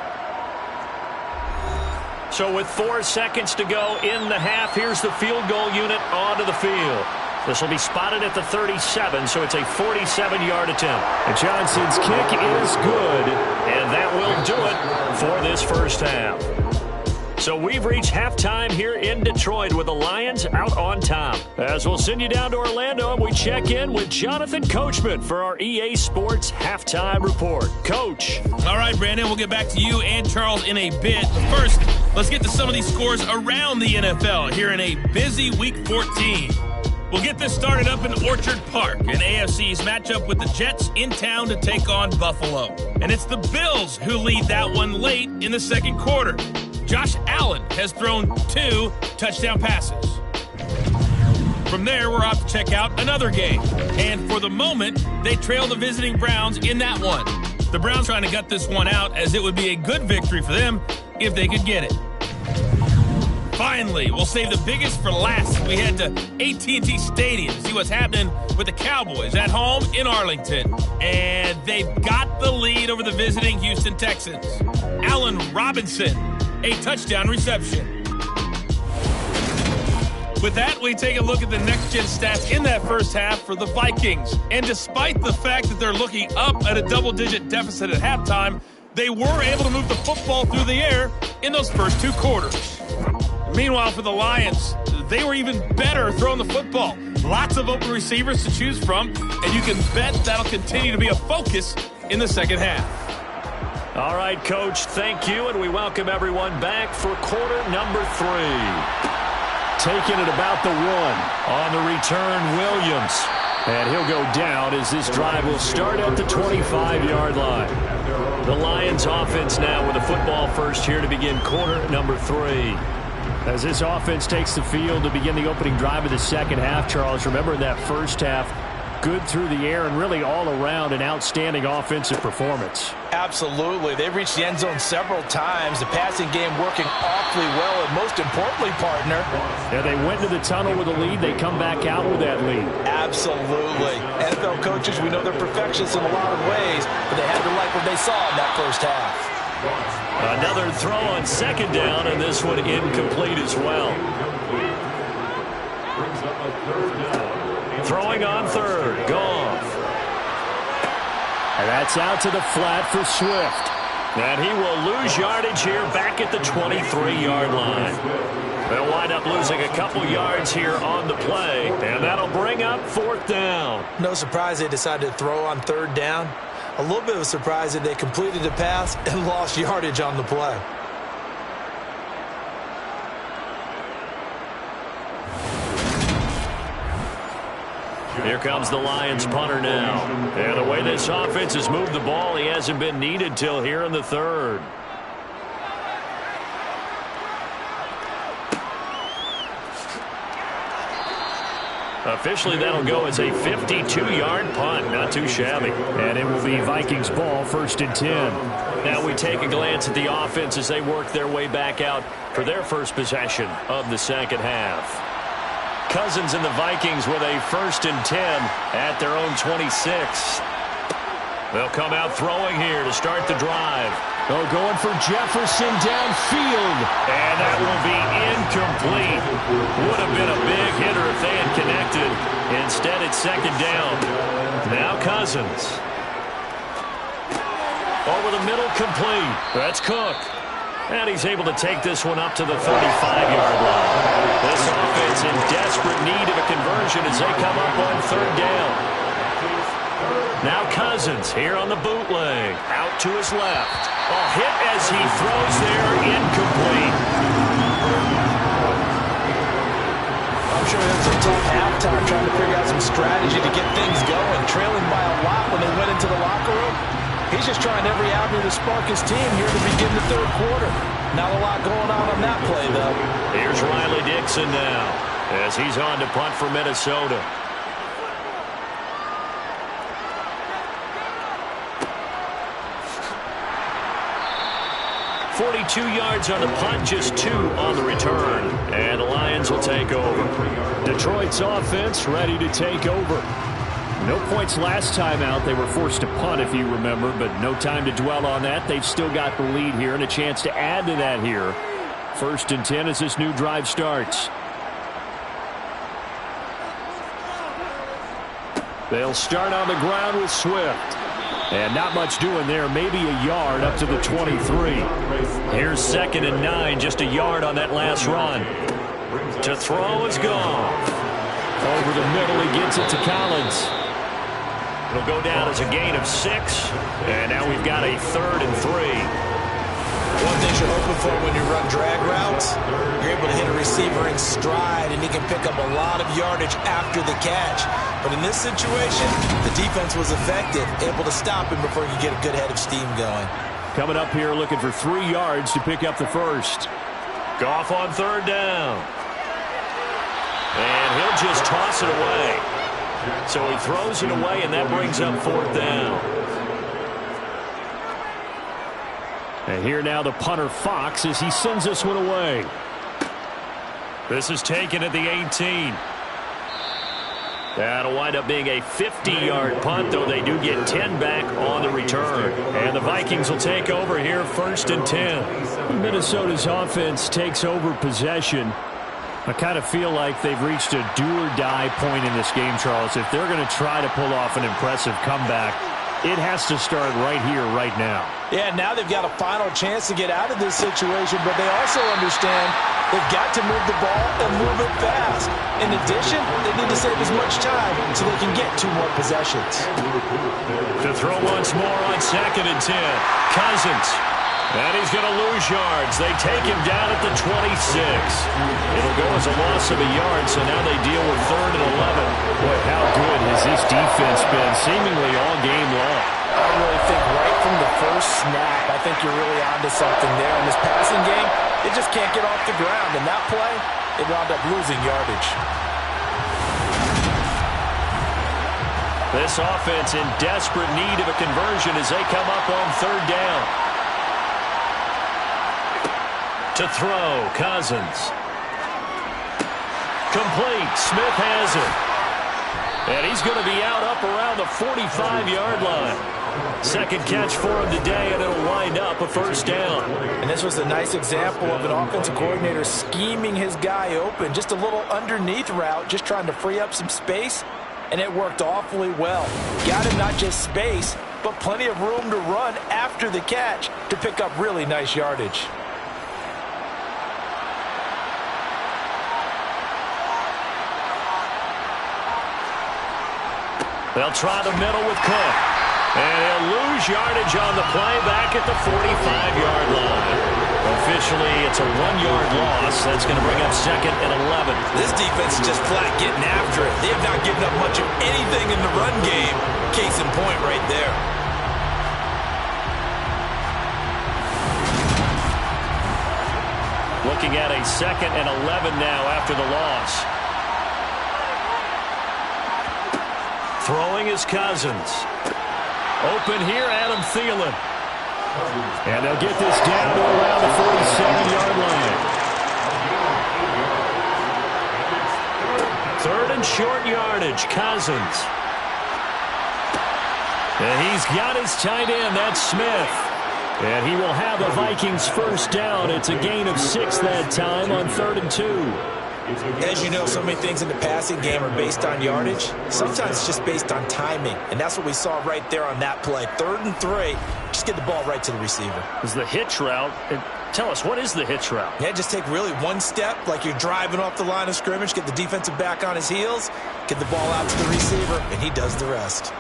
A: So with 4 seconds to go in the half, here's the field goal unit onto the field. This will be spotted at the 37, so it's a 47-yard attempt.
D: And Johnson's kick is good.
A: And that will do it for this first half. So we've reached halftime here in Detroit with the Lions out on top. As we'll send you down to Orlando, and we check in with Jonathan Coachman for our EA Sports Halftime Report. Coach.
E: All right, Brandon, we'll get back to you and Charles in a bit. But first, let's get to some of these scores around the NFL here in a busy Week 14. We'll get this started up in Orchard Park, an AFC's matchup with the Jets in town to take on Buffalo. And it's the Bills who lead that one late in the second quarter. Josh Allen has thrown 2 touchdown passes. From there, we're off to check out another game. And for the moment, they trail the visiting Browns in that one. The Browns trying to gut this one out as it would be a good victory for them if they could get it. Finally, we'll save the biggest for last. We head to AT&T Stadium to see what's happening with the Cowboys at home in Arlington. And they've got the lead over the visiting Houston Texans. Allen Robinson, a touchdown reception. With that, we take a look at the next-gen stats in that first half for the Vikings. And despite the fact that they're looking up at a double-digit deficit at halftime, they were able to move the football through the air in those first 2 quarters. Meanwhile, for the Lions, they were even better throwing the football. Lots of open receivers to choose from, and you can bet that'll continue to be a focus in the second half.
A: All right, Coach, thank you, and we welcome everyone back for quarter number 3.
D: Taking it about the 1.
A: On the return, Williams.
D: And he'll go down as this drive will start at the 25-yard line.
A: The Lions offense now with the football first here to begin quarter number 3.
D: As this offense takes the field to begin the opening drive of the second half, Charles, remember in that first half, good through the air and really all around an outstanding offensive performance.
B: Absolutely. They've reached the end zone several times. The passing game working awfully well, and most importantly, partner.
D: Yeah, they went into the tunnel with a lead. They come back out with that lead.
B: Absolutely. NFL coaches, we know they're perfectionists in a lot of ways, but they had to like what they saw in that first half.
A: Another throw on second down, and this one incomplete as well. Throwing on third, Goff.
D: And that's out to the flat for Swift.
A: And he will lose yardage here back at the 23-yard line. They'll wind up losing a couple yards here on the play, and that'll bring up 4th down.
B: No surprise they decided to throw on 3rd down. A little bit of a surprise that they completed the pass and lost yardage on the play.
A: Here comes the Lions punter now. And the way this offense has moved the ball, he hasn't been needed till here in the third. Officially, that'll go as a 52-yard punt. Not too shabby.
D: And it will be Vikings ball, 1st and 10.
A: Now we take a glance at the offense as they work their way back out for their first possession of the second half. Cousins and the Vikings with a 1st and 10 at their own 26. They'll come out throwing here to start the drive.
D: Oh, going for Jefferson downfield.
A: And that will be incomplete. Would have been a big hitter if they had connected. Instead, it's 2nd down. Now Cousins. Over the middle, complete. That's Cook. And he's able to take this one up to the 35-yard line. This offense in desperate need of a conversion as they come up on 3rd down. Now Cousins here on the bootleg. Out to his left. A hit as he throws there, incomplete.
B: I'm sure it was a tough halftime trying to figure out some strategy to get things going. Trailing by a lot when they went into the locker room. He's just trying every avenue to spark his team here to begin the 3rd quarter. Not a lot going on that play, though.
A: Here's Riley Dixon now as he's on to punt for Minnesota. .42 yards on the punt, just 2 on the return. And the Lions will take over.
D: Detroit's offense ready to take over. No points last time out. They were forced to punt, if you remember, but no time to dwell on that. They've still got the lead here and a chance to add to that here. 1st and 10 as this new drive starts. They'll start on the ground with Swift. And not much doing there. Maybe a yard up to the 23.
A: Here's 2nd and 9. Just a yard on that last run. To throw is gone.
D: Over the middle, he gets it to Collins.
A: It'll go down as a gain of 6. And now we've got a 3rd and 3.
B: One thing you're hoping for when you run drag routes, you're able to hit a receiver in stride, and he can pick up a lot of yardage after the catch. But in this situation, the defense was effective, able to stop him before you get a good head of steam going.
D: Coming up here looking for 3 yards to pick up the first.
A: Goff on 3rd down. And he'll just toss it away. So he throws it away, and that brings up 4th down.
D: And here now the punter Fox as he sends this one away.
A: This is taken at the 18. That'll wind up being a 50-yard punt, though they do get 10 back on the return. And the Vikings will take over here, 1st and 10.
D: Minnesota's offense takes over possession. I kind of feel like they've reached a do-or-die point in this game, Charles. If they're going to try to pull off an impressive comeback, it has to start right here, right now.
B: Yeah, now they've got a final chance to get out of this situation, but they also understand they've got to move the ball and move it fast. In addition, they need to save as much time so they can get 2 more possessions.
A: To throw once more on 2nd and 10. Cousins. And he's going to lose yards. They take him down at the 26. It'll go as a loss of a yard, so now they deal with 3rd and 11.
D: Boy, how good has this defense been seemingly all game long?
B: I really think right from the first snap, I think you're really onto something there. In this passing game, they just can't get off the ground. In that play, they wound up losing yardage.
A: This offense in desperate need of a conversion as they come up on 3rd down. To throw, Cousins. Complete. Smith has it. And he's going to be out up around the 45-yard line. Second catch for him today, and it'll wind up a 1st down.
B: And this was a nice example of an offensive coordinator scheming his guy open. Just a little underneath route, just trying to free up some space, and it worked awfully well. Got him not just space, but plenty of room to run after the catch to pick up really nice yardage.
A: They'll try the middle with Cook. And he'll lose yardage on the play back at the 45-yard line. Officially, it's a 1-yard loss. That's going to bring up 2nd and 11.
B: This defense is just flat getting after it. They have not given up much of anything in the run game. Case in point right there.
A: Looking at a 2nd and 11 now after the loss. Throwing is Cousins. Open here, Adam Thielen.
D: And they'll get this down to around the 47-yard line.
A: 3rd and short yardage, Cousins. And he's got his tight end, that's Smith. And he will have the Vikings first down. It's a gain of 6 that time on 3rd and 2.
B: As you know, so many things in the passing game are based on yardage. Sometimes it's just based on timing. And that's what we saw right there on that play. 3rd and 3, just get the ball right to the receiver.
A: Is the hitch route. Tell us, what is the hitch route?
B: Yeah, just take really one step like you're driving off the line of scrimmage, get the defensive back on his heels, get the ball out to the receiver, and he does the rest.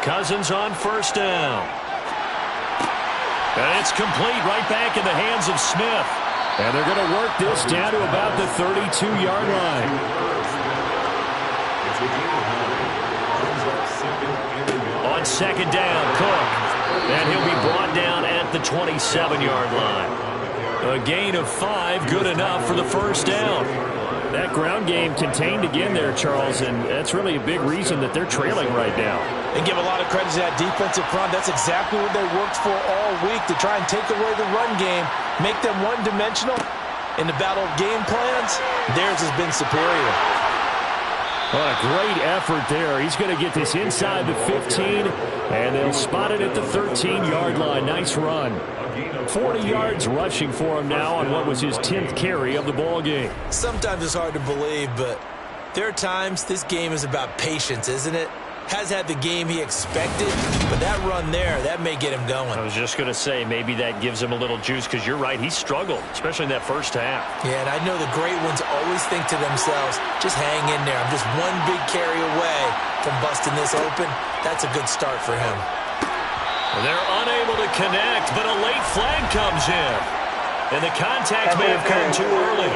A: Cousins on first down. And it's complete right back in the hands of Smith.
D: And they're going to work this down to about the 32-yard line.
A: On 2nd down, Cook. And he'll be brought down at the 27-yard line. A gain of 5, good enough for the first down.
D: That ground game contained again there, Charles, and that's really a big reason that they're trailing right now.
B: They give a lot of credit to that defensive front. That's exactly what they worked for all week, to try and take away the run game, make them one-dimensional. In the battle of game plans, theirs has been superior.
D: What a great effort there. He's going to get this inside the 15, and they'll spot it at the 13-yard line. Nice run. 40 yards rushing for him now on what was his 10th carry of the ball game.
B: Sometimes it's hard to believe, but there are times this game is about patience, isn't it? Has had the game he expected, but that run there, that may get him going.
A: I was just going to say, maybe that gives him a little juice, because you're right, he struggled, especially in that first half.
B: Yeah, and I know the great ones always think to themselves, just hang in there. I'm just one big carry away from busting this open. That's a good start for him.
A: Well, they're unable to connect, but a late flag comes in. And the contact may have come too early.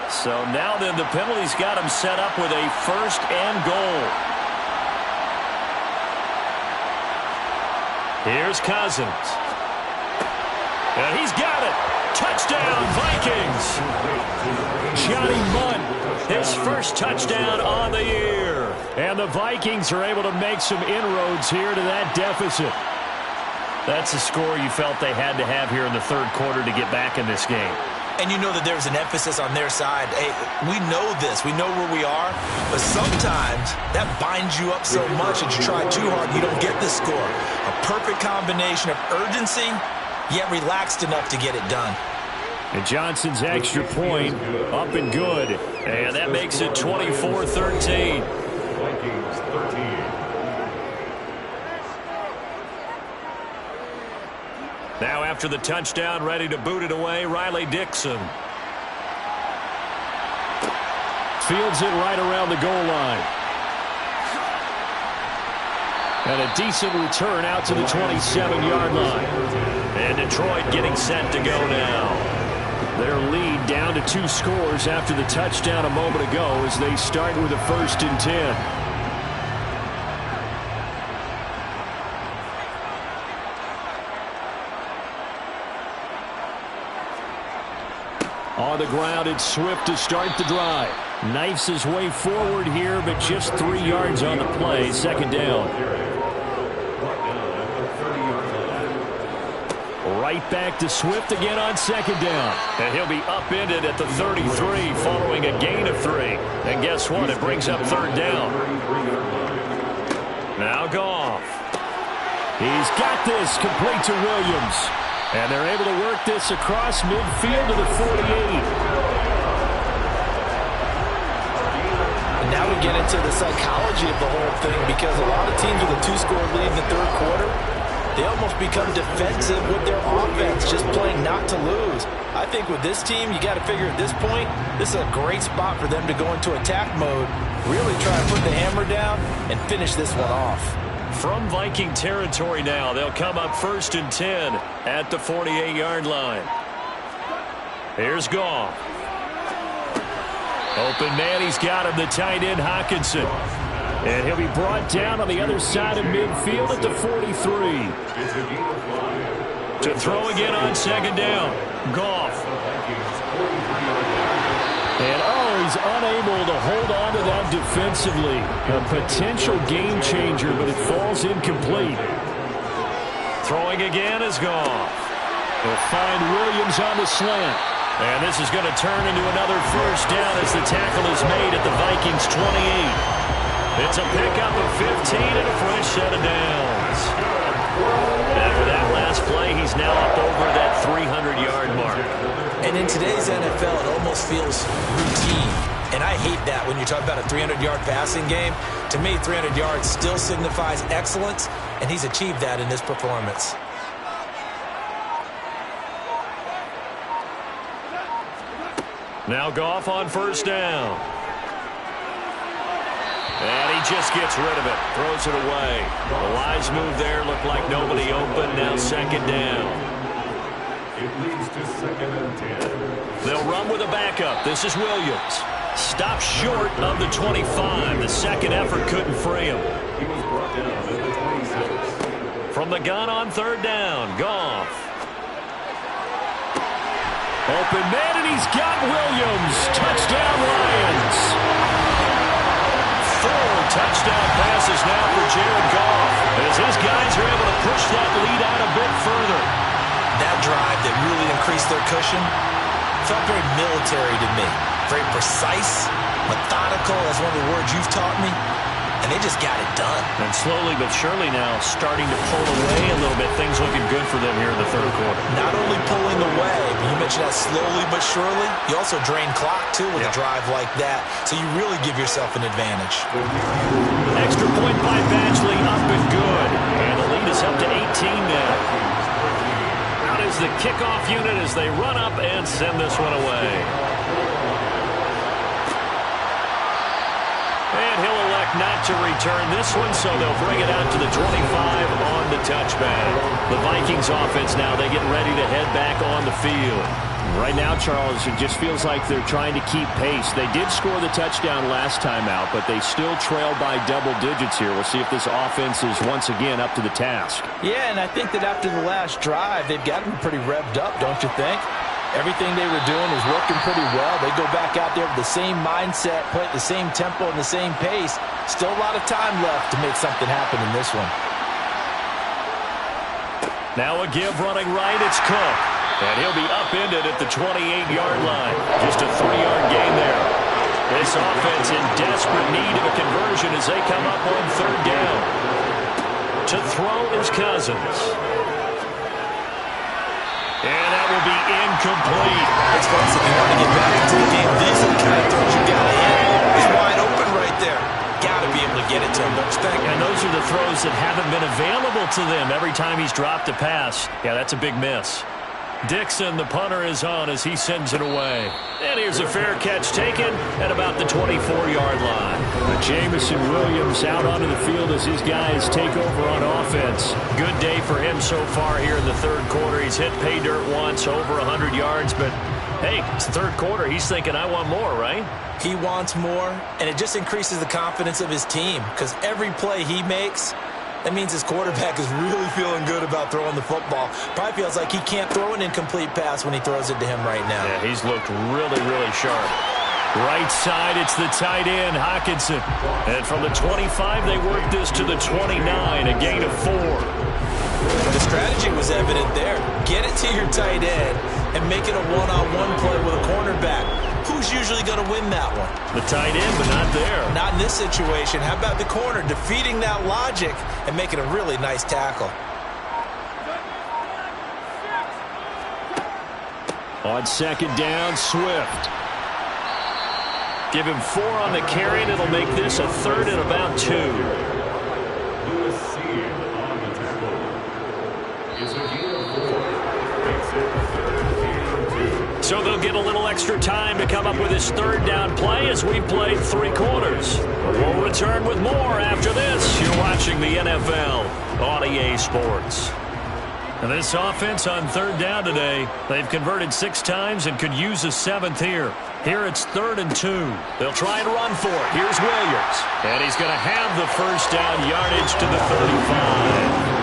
A: So now then the penalty's got him set up with a 1st and goal. Here's Cousins. And he's got it. Touchdown, Vikings. Johnny Mundt, his first touchdown on the year.
D: And the Vikings are able to make some inroads here to that deficit.
A: That's a score you felt they had to have here in the 3rd quarter to get back in this game.
B: And you know that there's an emphasis on their side. Hey, we know this. We know where we are. But sometimes that binds you up so much that you try too hard, you don't get the score. A perfect combination of urgency, yet relaxed enough to get it done.
D: And Johnson's extra point up and good.
A: And that makes it 24-13.
C: Vikings 13.
A: Now after the touchdown, ready to boot it away, Riley Dixon.
D: Fields it right around the goal line. And a decent return out to the 27-yard line.
A: And Detroit getting set to go now.
D: Their lead down to 2 scores after the touchdown a moment ago as they start with a 1st and 10. On the ground, it's Swift to start the drive. Knifes his way forward here, but just 3 yards on the play. 2nd down. Right back to Swift again on 2nd down.
A: And he'll be upended at the 33 following a gain of 3. And guess what? It brings up 3rd down. Now Goff.
D: He's got this complete to Williams. And they're able to work this across midfield to the 48.
B: And now we get into the psychology of the whole thing, because a lot of teams with a 2-score lead in the 3rd quarter, they almost become defensive with their offense, just playing not to lose. I think with this team, you got to figure at this point, this is a great spot for them to go into attack mode, really try and put the hammer down and finish this one off.
A: From Viking territory now, they'll come up 1st and 10 at the 48-yard line. Here's Goff. Open man, he's got him, the tight end, Hockenson. And he'll be brought down on the other side of midfield at the 43. To throw again on 2nd down, Goff. And he's unable to hold on to that defensively. A potential game changer, but it falls incomplete. Throwing again is Goff. He'll find Williams on the slant. And this is going to turn into another 1st down as the tackle is made at the Vikings' 28. It's a pickup of 15 and a fresh set of downs. After that last play, he's now up over that 300-yard mark.
B: And in today's NFL, it almost feels routine. And I hate that when you talk about a 300-yard passing game. To me, 300 yards still signifies excellence, and he's achieved that in this performance.
A: Now Goff on 1st down. And he just gets rid of it. Throws it away. The wise move there. Looked like nobody open. Now 2nd down.
C: It leads to 2nd and 10.
A: They'll run with a backup. This is Williams. Stops short of the 25. The second effort couldn't free him.
C: He was brought down at the 26.
A: From the gun on 3rd down, Goff. Open man, and he's got Williams. Touchdown, Lions. 4 touchdown passes now for Jared Goff, as his guys are able to push that lead out a bit further.
B: That drive that really increased their cushion felt very military to me. Very precise, methodical, that's one of the words you've taught me. And they just got it done.
A: And slowly but surely now starting to pull away a little bit. Things looking good for them here in the 3rd quarter.
B: Not only pulling away, but you mentioned that slowly but surely. You also drain clock, too, with a drive like that. So you really give yourself an advantage.
A: Extra point by Badgley, up and good. And the lead is up to 18 now. Out is the kickoff unit as they run up and send this one away. And he'll elect not to return this one, so they'll bring it out to the 25 on the touchback. The Vikings offense now, they get ready to head back on the field. Right now, Charles, it just feels like they're trying to keep pace. They did score the touchdown last time out, but they still trail by double digits here. We'll see if this offense is once again up to the task.
B: Yeah, and I think that after the last drive, they've got them pretty revved up, don't you think? Everything they were doing was working pretty well. They go back out there with the same mindset, play at the same tempo and the same pace. Still a lot of time left to make something happen in this one.
A: Now a give running right, it's Cook. And he'll be upended at the 28-yard line. Just a 3-yard gain there. This offense in desperate need of a conversion as they come up on 3rd down. To throw is Cousins. And that will be incomplete.
B: Explosive. You want to get back into the game. These are the kind of throws you got to hit. He's wide open right there. Got to be able to get it to him, don't you think?
A: And those are the throws that haven't been available to them every time he's dropped a pass. Yeah, that's a big miss. Dixon, the punter, is on as he sends it away. And here's a fair catch taken at about the 24-yard line.
D: But Jamison Williams out onto the field as his guys take over on offense.
A: Good day for him so far here in the 3rd quarter. He's hit pay dirt once, over 100 yards. But, hey, it's the 3rd quarter. He's thinking, I want more, right?
B: He wants more, and it just increases the confidence of his team because every play he makes, that means his quarterback is really feeling good about throwing the football. Probably feels like he can't throw an incomplete pass when he throws it to him right now.
A: Yeah, he's looked really, really sharp. Right side, it's the tight end, Hockenson. And from the 25, they work this to the 29, a gain of 4.
B: The strategy was evident there. Get it to your tight end and make it a one-on-one play with a cornerback. Who's usually going to win that one?
A: The tight end, but not there.
B: Not in this situation. How about the corner defeating that logic and making a really nice tackle?
D: On 2nd down, Swift.
A: Give him 4 on the carry, and it'll make this a 3rd and about 2.
C: It's a gain of 4. Makes it 3rd and 2.
A: So they'll get a little extra time to come up with his third down play as we've played 3 quarters. We'll return with more after this. You're watching the NFL on EA Sports. And this offense on 3rd down today, they've converted 6 times and could use a 7th here. Here it's 3rd and 2. They'll try and run for it. Here's Williams. And he's going to have the first down yardage to the 35.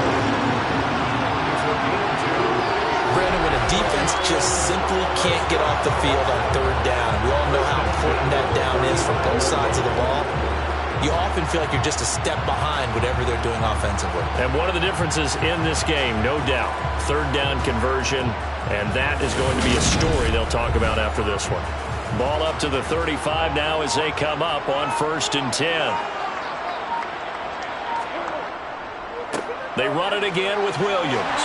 B: Brandon, when a defense just simply can't get off the field on 3rd down, we all know how important that down is for both sides of the ball. You often feel like you're just a step behind whatever they're doing offensively.
A: And one of the differences in this game, no doubt, 3rd down conversion, and that is going to be a story they'll talk about after this one. Ball up to the 35 now as they come up on 1st and 10. They run it again with Williams.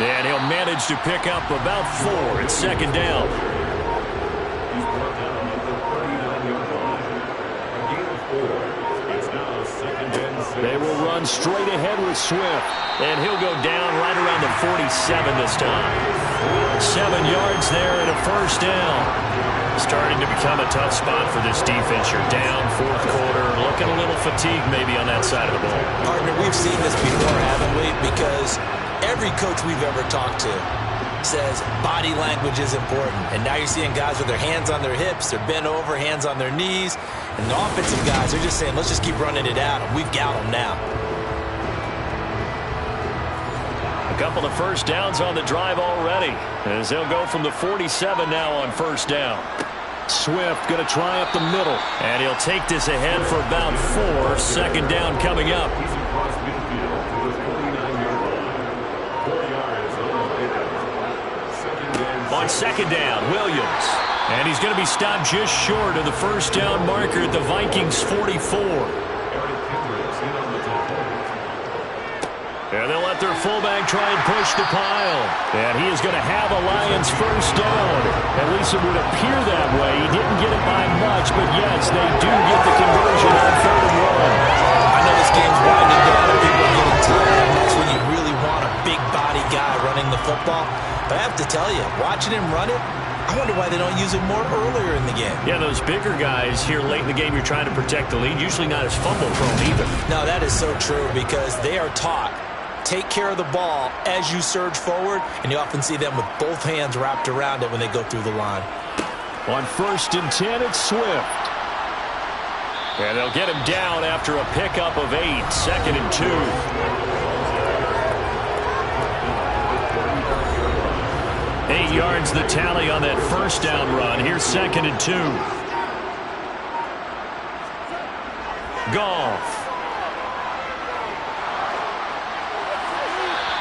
A: And he'll manage to pick up about 4 at 2nd down.
C: He's brought down at the 39-yard line. A gain of 4. It's now 2nd and 6.
A: They will run straight ahead with Swift. And he'll go down right around the 47 this time. 7 yards there and a first down. Starting to become a tough spot for this defense. You're down 4th quarter, looking a little fatigued maybe on that side of the ball.
B: Partner, we've seen this before, haven't we? Because every coach we've ever talked to says body language is important. And now you're seeing guys with their hands on their hips, they're bent over, hands on their knees. And the offensive guys, they're just saying, let's just keep running it out. We've got them now.
A: A couple of first downs on the drive already, as they'll go from the 47 now on 1st down. Swift going to try up the middle, and he'll take this ahead for about 4. 2nd down coming up.
C: He's across midfield to the 49-yard line. 4 yards on the pickup.
A: On 2nd down, Williams. And he's going to be stopped just short of the first down marker at the Vikings' 44. And they'll let their fullback try and push the pile. And he is going to have a Lions first down. At least it would appear that way. He didn't get it by much, but yes, they do get the conversion on 3rd and 1.
B: I know this game's winding down and people are getting tired, and that's when you really want a big body guy running the football. But I have to tell you, watching him run it, I wonder why they don't use it more earlier in the game.
A: Yeah, those bigger guys here late in the game, you're trying to protect the lead. Usually not as fumble prone either.
B: No, that is so true because they are taught. Take care of the ball as you surge forward, and you often see them with both hands wrapped around it when they go through the line.
A: On 1st and 10, it's Swift. And they'll get him down after a pickup of 8. 2nd and 2. 8 yards the tally on that first down run. Here's 2nd and 2. Goff.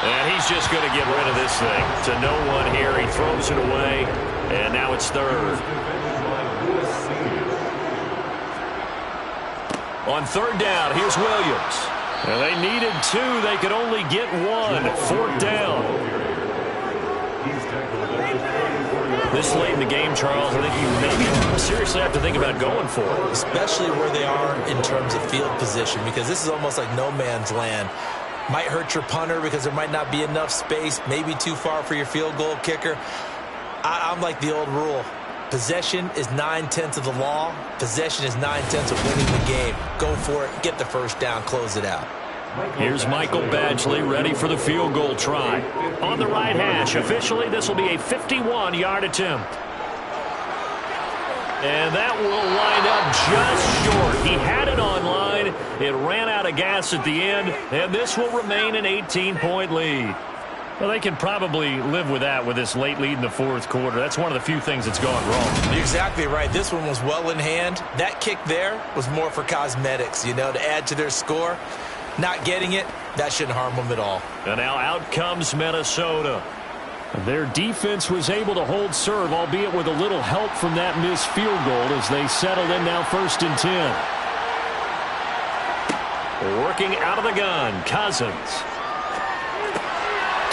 A: And he's just going to get rid of this thing. To no one here. He throws it away. And now it's 3rd. On 3rd down, here's Williams. And they needed 2. They could only get 1. 4th down. This late in the game, Charles, I think you maybe seriously have to think about going for it.
B: Especially where they are in terms of field position, because this is almost like no man's land. Might hurt your punter because there might not be enough space, maybe too far for your field goal kicker. I'm like the old rule. Possession is 9/10 of the law. Possession is 9/10 of winning the game. Go for it. Get the first down. Close it out.
A: Here's Michael Badgley ready for the field goal try. On the right hash, officially this will be a 51-yard attempt. And that will line up just short. He had it on line. It ran out of gas at the end, and this will remain an 18-point lead. Well, they can probably live with that with this late lead in the 4th quarter. That's one of the few things that's gone wrong.
B: You're exactly right. This one was well in hand. That kick there was more for cosmetics, you know, to add to their score. Not getting it, that shouldn't harm them at all.
A: And now out comes Minnesota. Their defense was able to hold serve, albeit with a little help from that missed field goal as they settled in now 1st and 10. Working out of the gun, Cousins.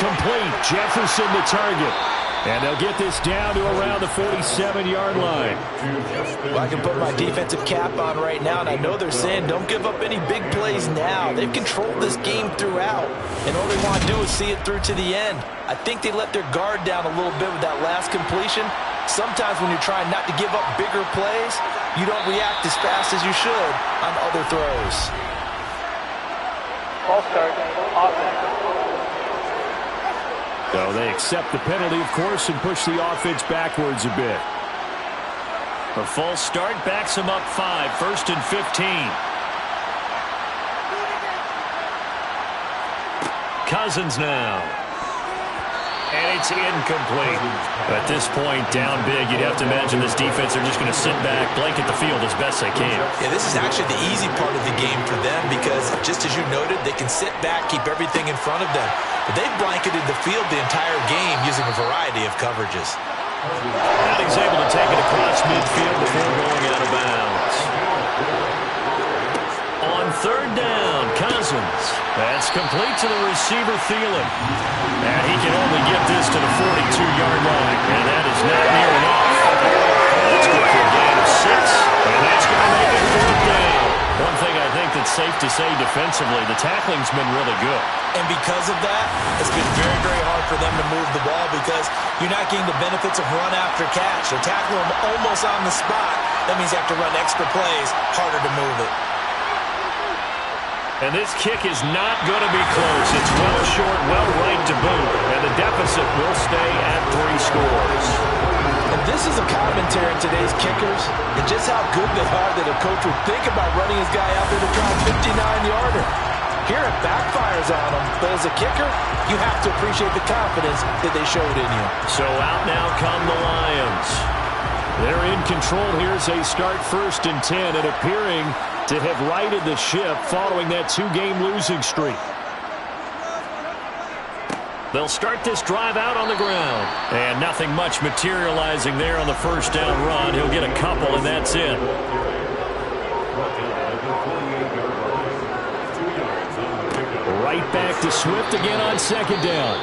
A: Complete. Jefferson the target. And they'll get this down to around the 47-yard line.
B: Well, I can put my defensive cap on right now, and I know they're saying don't give up any big plays now. They've controlled this game throughout, and all they want to do is see it through to the end. I think they let their guard down a little bit with that last completion. Sometimes when you're trying not to give up bigger plays, you don't react as fast as you should on other throws.
F: False start, offense.
D: So they accept the penalty, of course, and push the offense backwards a bit.
A: A false start backs him up 5, 1st and 15. Cousins now. And it's incomplete. At this point, down big, you'd have to imagine this defense are just going to sit back, blanket the field as best they can.
B: Yeah, this is actually the easy part of the game for them because, just as you noted, they can sit back, keep everything in front of them. But they've blanketed the field the entire game using a variety of coverages.
A: And he's able to take it across midfield before going out of bounds. On 3rd down, Cousins. That's complete to the receiver, Thielen. And he can only get this to the 42-yard line. And that is not near enough. That's good for a gain of 6. And that's going to make it 4th down. One thing I think that's safe to say defensively, the tackling's been really good.
B: And because of that, it's been very, very hard for them to move the ball because you're not getting the benefits of run after catch. They're tackling them almost on the spot. That means you have to run extra plays, harder to move it.
A: And this kick is not going to be close. It's well short, well right to boot. And the deficit will stay at 3 scores.
B: And this is a commentary on today's kickers and just how good they are that a coach would think about running his guy out there to try a 59-yarder. Here it backfires on him, but as a kicker, you have to appreciate the confidence that they showed in you.
A: So out now come the Lions.
D: They're in control here as they start 1st and 10 and appearing to have righted the ship following that 2-game losing streak.
A: They'll start this drive out on the ground. And nothing much materializing there on the 1st down run. He'll get a couple, and that's it.
D: Right back to Swift again on 2nd down.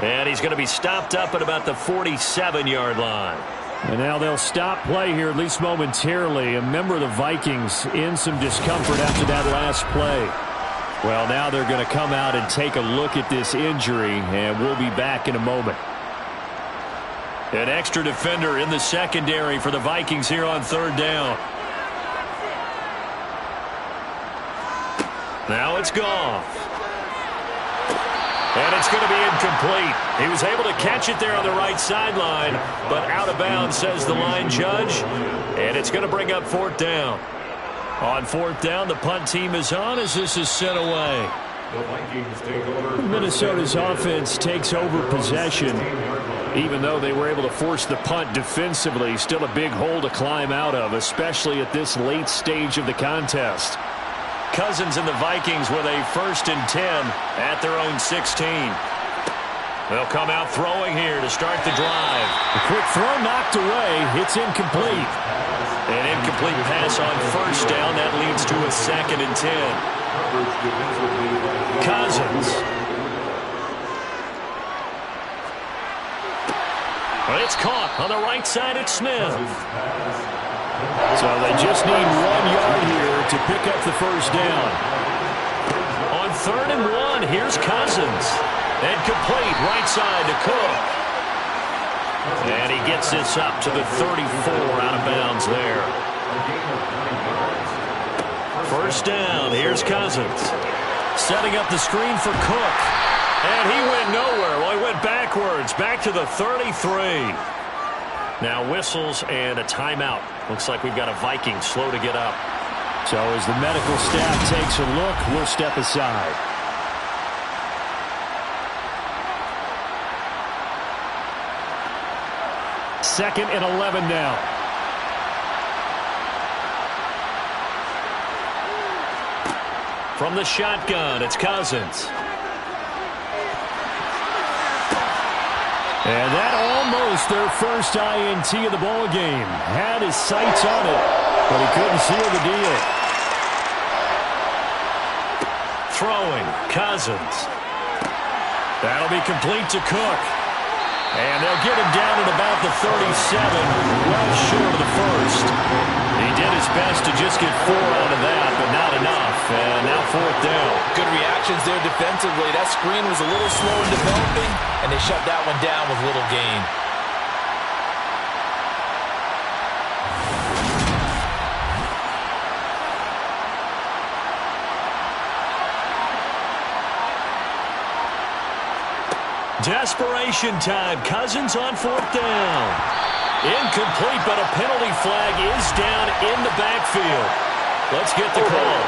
A: And he's going to be stopped up at about the 47-yard line.
D: And now they'll stop play here, at least momentarily. A member of the Vikings in some discomfort after that last play. Well, now they're going to come out and take a look at this injury, and we'll be back in a moment.
A: An extra defender in the secondary for the Vikings here on 3rd down. Now it's Goff. And it's going to be incomplete. He was able to catch it there on the right sideline, but out of bounds, says the line judge. And it's going to bring up 4th down. On 4th down, the punt team is on as this is sent away.
D: Minnesota's offense takes over possession. Even though they were able to force the punt defensively, still a big hole to climb out of, especially at this late stage of the contest.
A: Cousins and the Vikings with a 1st and 10 at their own 16. They'll come out throwing here to start the drive.
D: A quick throw knocked away. It's incomplete.
A: An incomplete pass on 1st down. That leads to a 2nd and 10. Cousins. Well, it's caught on the right side at Smith.
D: So they just need 1 yard here to pick up the 1st down.
A: On 3rd and 1, here's Cousins. And complete right side to Cook. And he gets this up to the 34 out of bounds there. 1st down, here's Cousins. Setting up the screen for Cook. And he went nowhere. Well, he went backwards, back to the 33. Now whistles and a timeout. Looks like we've got a Viking slow to get up.
D: So as the medical staff takes a look, we'll step aside. Second and 11 now.
A: From the shotgun, it's Cousins.
D: And that almost their first INT of the ball game. Had his sights on it, but he couldn't seal the deal.
A: Throwing, Cousins. That'll be complete to Cook. And they'll get him down at about the 37, well short of the 1st. almost get 4 out of that, but not enough. And now 4th down.
B: Good reactions there defensively. That screen was a little slow in developing, and they shut that one down with little gain.
A: Desperation time. Cousins on 4th down. Incomplete, but a penalty flag is down in the backfield. Let's get the call.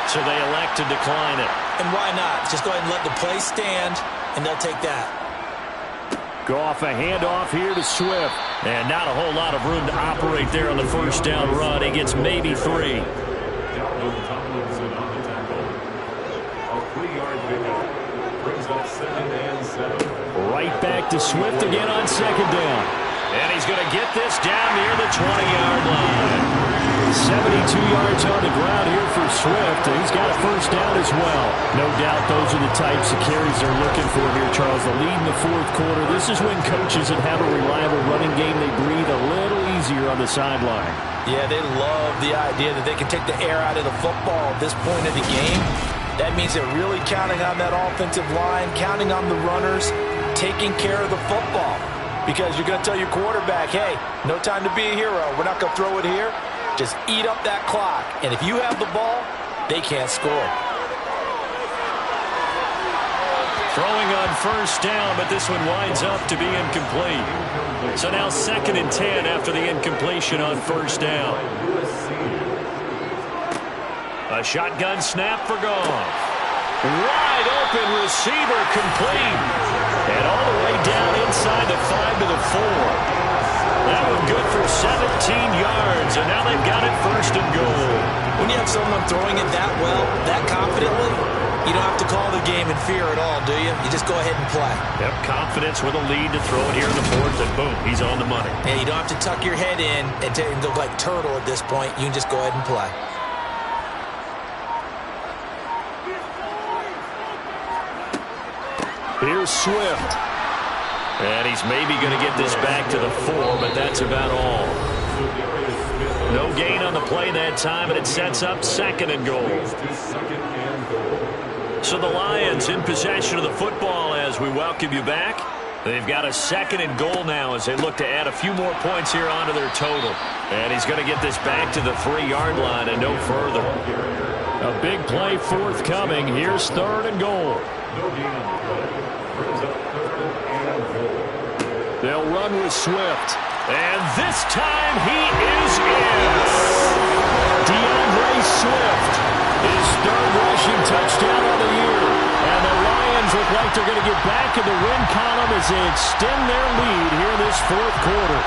A: So they elect to decline it.
B: And why not? Just go ahead and let the play stand, and they'll take that.
A: Go off a handoff here to Swift. And not a whole lot of room to operate there on the 1st down run. He gets maybe 3.
C: Tomlinson on the tackle. A 3-yard pickup. Brings up 2nd and 7.
A: Right back to Swift again on 2nd down. And he's going to get this down near the 20-yard line. 72 yards on the ground here for Swift, and he's got a 1st down as well. No doubt those are the types of carries they're looking for here, Charles. The lead in the 4th quarter. This is when coaches that have a reliable running game, they breathe a little easier on the sideline.
B: Yeah, they love the idea that they can take the air out of the football at this point of the game. That means they're really counting on that offensive line, counting on the runners, taking care of the football. Because you're going to tell your quarterback, hey, no time to be a hero. We're not going to throw it here. Just eat up that clock. And if you have the ball, they can't score.
A: Throwing on 1st down, but this one winds up to be incomplete. So now 2nd and 10 after the incompletion on 1st down. A shotgun snap for Goff. Wide open receiver complete. And all the way down inside the 5 to the 4. That one good for 17 yards, and now they've got it 1st and goal.
B: When you have someone throwing it that well, that confidently, you don't have to call the game in fear at all, do you? You just go ahead and play.
A: Yep, confidence with a lead to throw it here in the 4th, and boom, he's on the money.
B: Yeah, you don't have to tuck your head in and go like turtle at this point. You can just go ahead and play.
A: Here's Swift. And he's maybe going to get this back to the 4, but that's about all. No gain on the play that time, and it sets up 2nd and goal. So the Lions in possession of the football as we welcome you back. They've got a 2nd and goal now as they look to add a few more points here onto their total. And he's going to get this back to the 3-yard line and no further. A big play forthcoming. Here's 3rd and goal. They'll run with Swift. And this time he is in. DeAndre Swift, his 3rd rushing touchdown of the year. And the Lions look like they're going to get back in the win column as they extend their lead here this 4th quarter.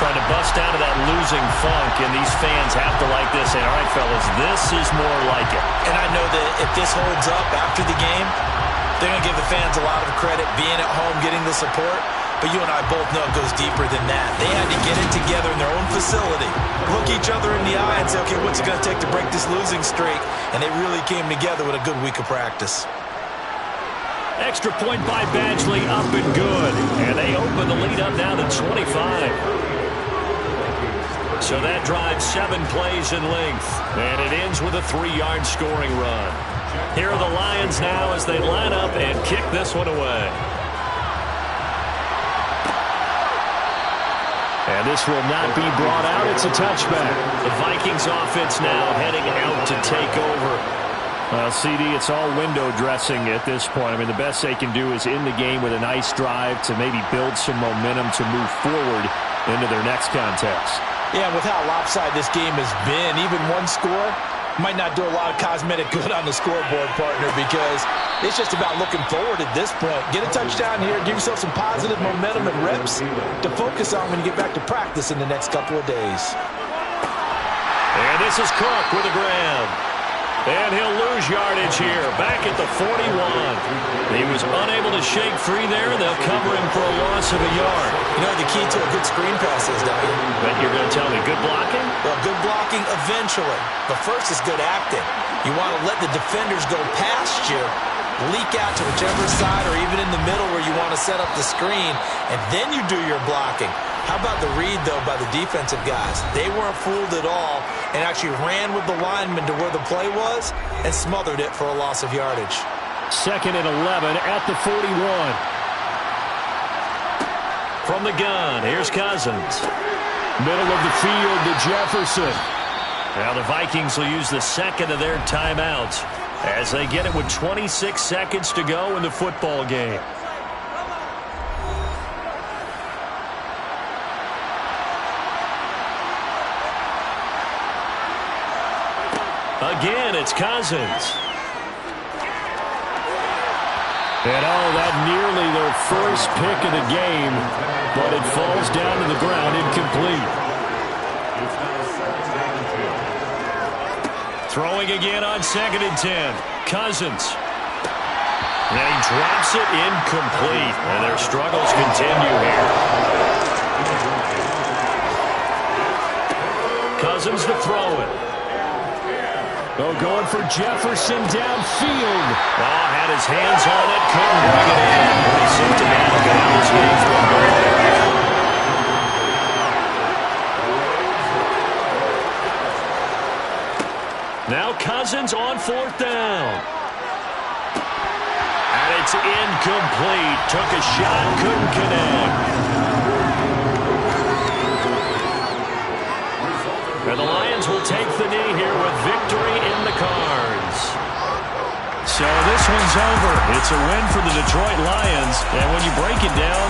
A: Trying to bust out of that losing funk, and these fans have to like this. And all right, fellas, this is more like it.
B: And I know that if this holds up after the game, they're going to give the fans a lot of credit, being at home, getting the support. But you and I both know it goes deeper than that. They had to get it together in their own facility, look each other in the eye and say, okay, what's it going to take to break this losing streak? And they really came together with a good week of practice.
A: Extra point by Badgley, up and good. And they open the lead up now to 25. So that drives 7 plays in length. And it ends with a 3-yard scoring run. Here are the Lions now as they line up and kick this one away. And this will not be brought out. It's a touchback. The Vikings offense now heading out to take over. Well, CD, it's all window dressing at this point. I mean, the best they can do is end the game with a nice drive to maybe build some momentum to move forward into their next contest.
B: Yeah, with how lopsided this game has been, even one score might not do a lot of cosmetic good on the scoreboard, partner, because it's just about looking forward at this point. Get a touchdown here, give yourself some positive momentum and reps to focus on when you get back to practice in the next couple of days.
A: And this is Cook with a grab. And he'll lose yardage here, back at the 41. He was unable to shake free there. They'll cover him for a loss of a yard.
B: You know the key to a good screen pass is, don't you?
A: Bet you're going to tell me good blocking?
B: Well, good blocking eventually. But first is good acting. You want to let the defenders go past you leak out to whichever side or even in the middle where you want to set up the screen, and then you do your blocking. How about the read, though, by the defensive guys? They weren't fooled at all and actually ran with the lineman to where the play was and smothered it for a loss of yardage.
D: 2nd and 11 at the 41.
A: From the gun, here's Cousins.
D: Middle of the field to Jefferson.
A: Now the Vikings will use the second of their timeouts as they get it with 26 seconds to go in the football game. Again, it's Cousins.
D: And that nearly their first pick of the game, but it falls down to the ground incomplete.
A: Throwing again on 2nd and 10. Cousins. And he drops it incomplete. And their struggles continue here. Cousins to throw it.
D: Going for Jefferson downfield.
A: Had his hands on it, couldn't bring it in. He's symptomatic of how this game's been going. Now Cousins on 4th down. And it's incomplete. Took a shot, couldn't connect. And the Lions will take the knee here with victory in the cards.
D: So this one's over. It's a win for the Detroit Lions. And when you break it down,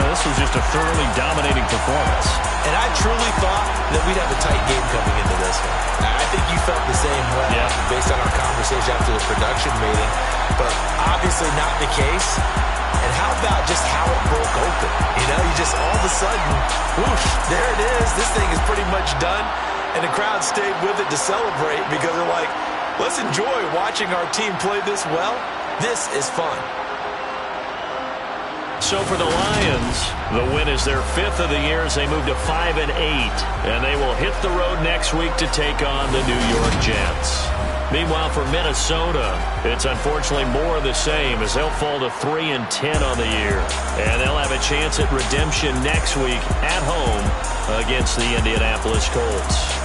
D: this was just a thoroughly dominating performance.
B: And I truly thought that we'd have a tight game coming into this one. I think you felt the same way based on our conversation after the production meeting. But obviously not the case. And how about just how it broke open? You just all of a sudden, whoosh, there it is. This thing is pretty much done. And the crowd stayed with it to celebrate because they're like, let's enjoy watching our team play this well. This is fun.
A: So for the Lions, the win is their 5th of the year as they move to 5-8. And they will hit the road next week to take on the New York Jets. Meanwhile, for Minnesota, it's unfortunately more of the same as they'll fall to 3-10 on the year. And they'll have a chance at redemption next week at home against the Indianapolis Colts.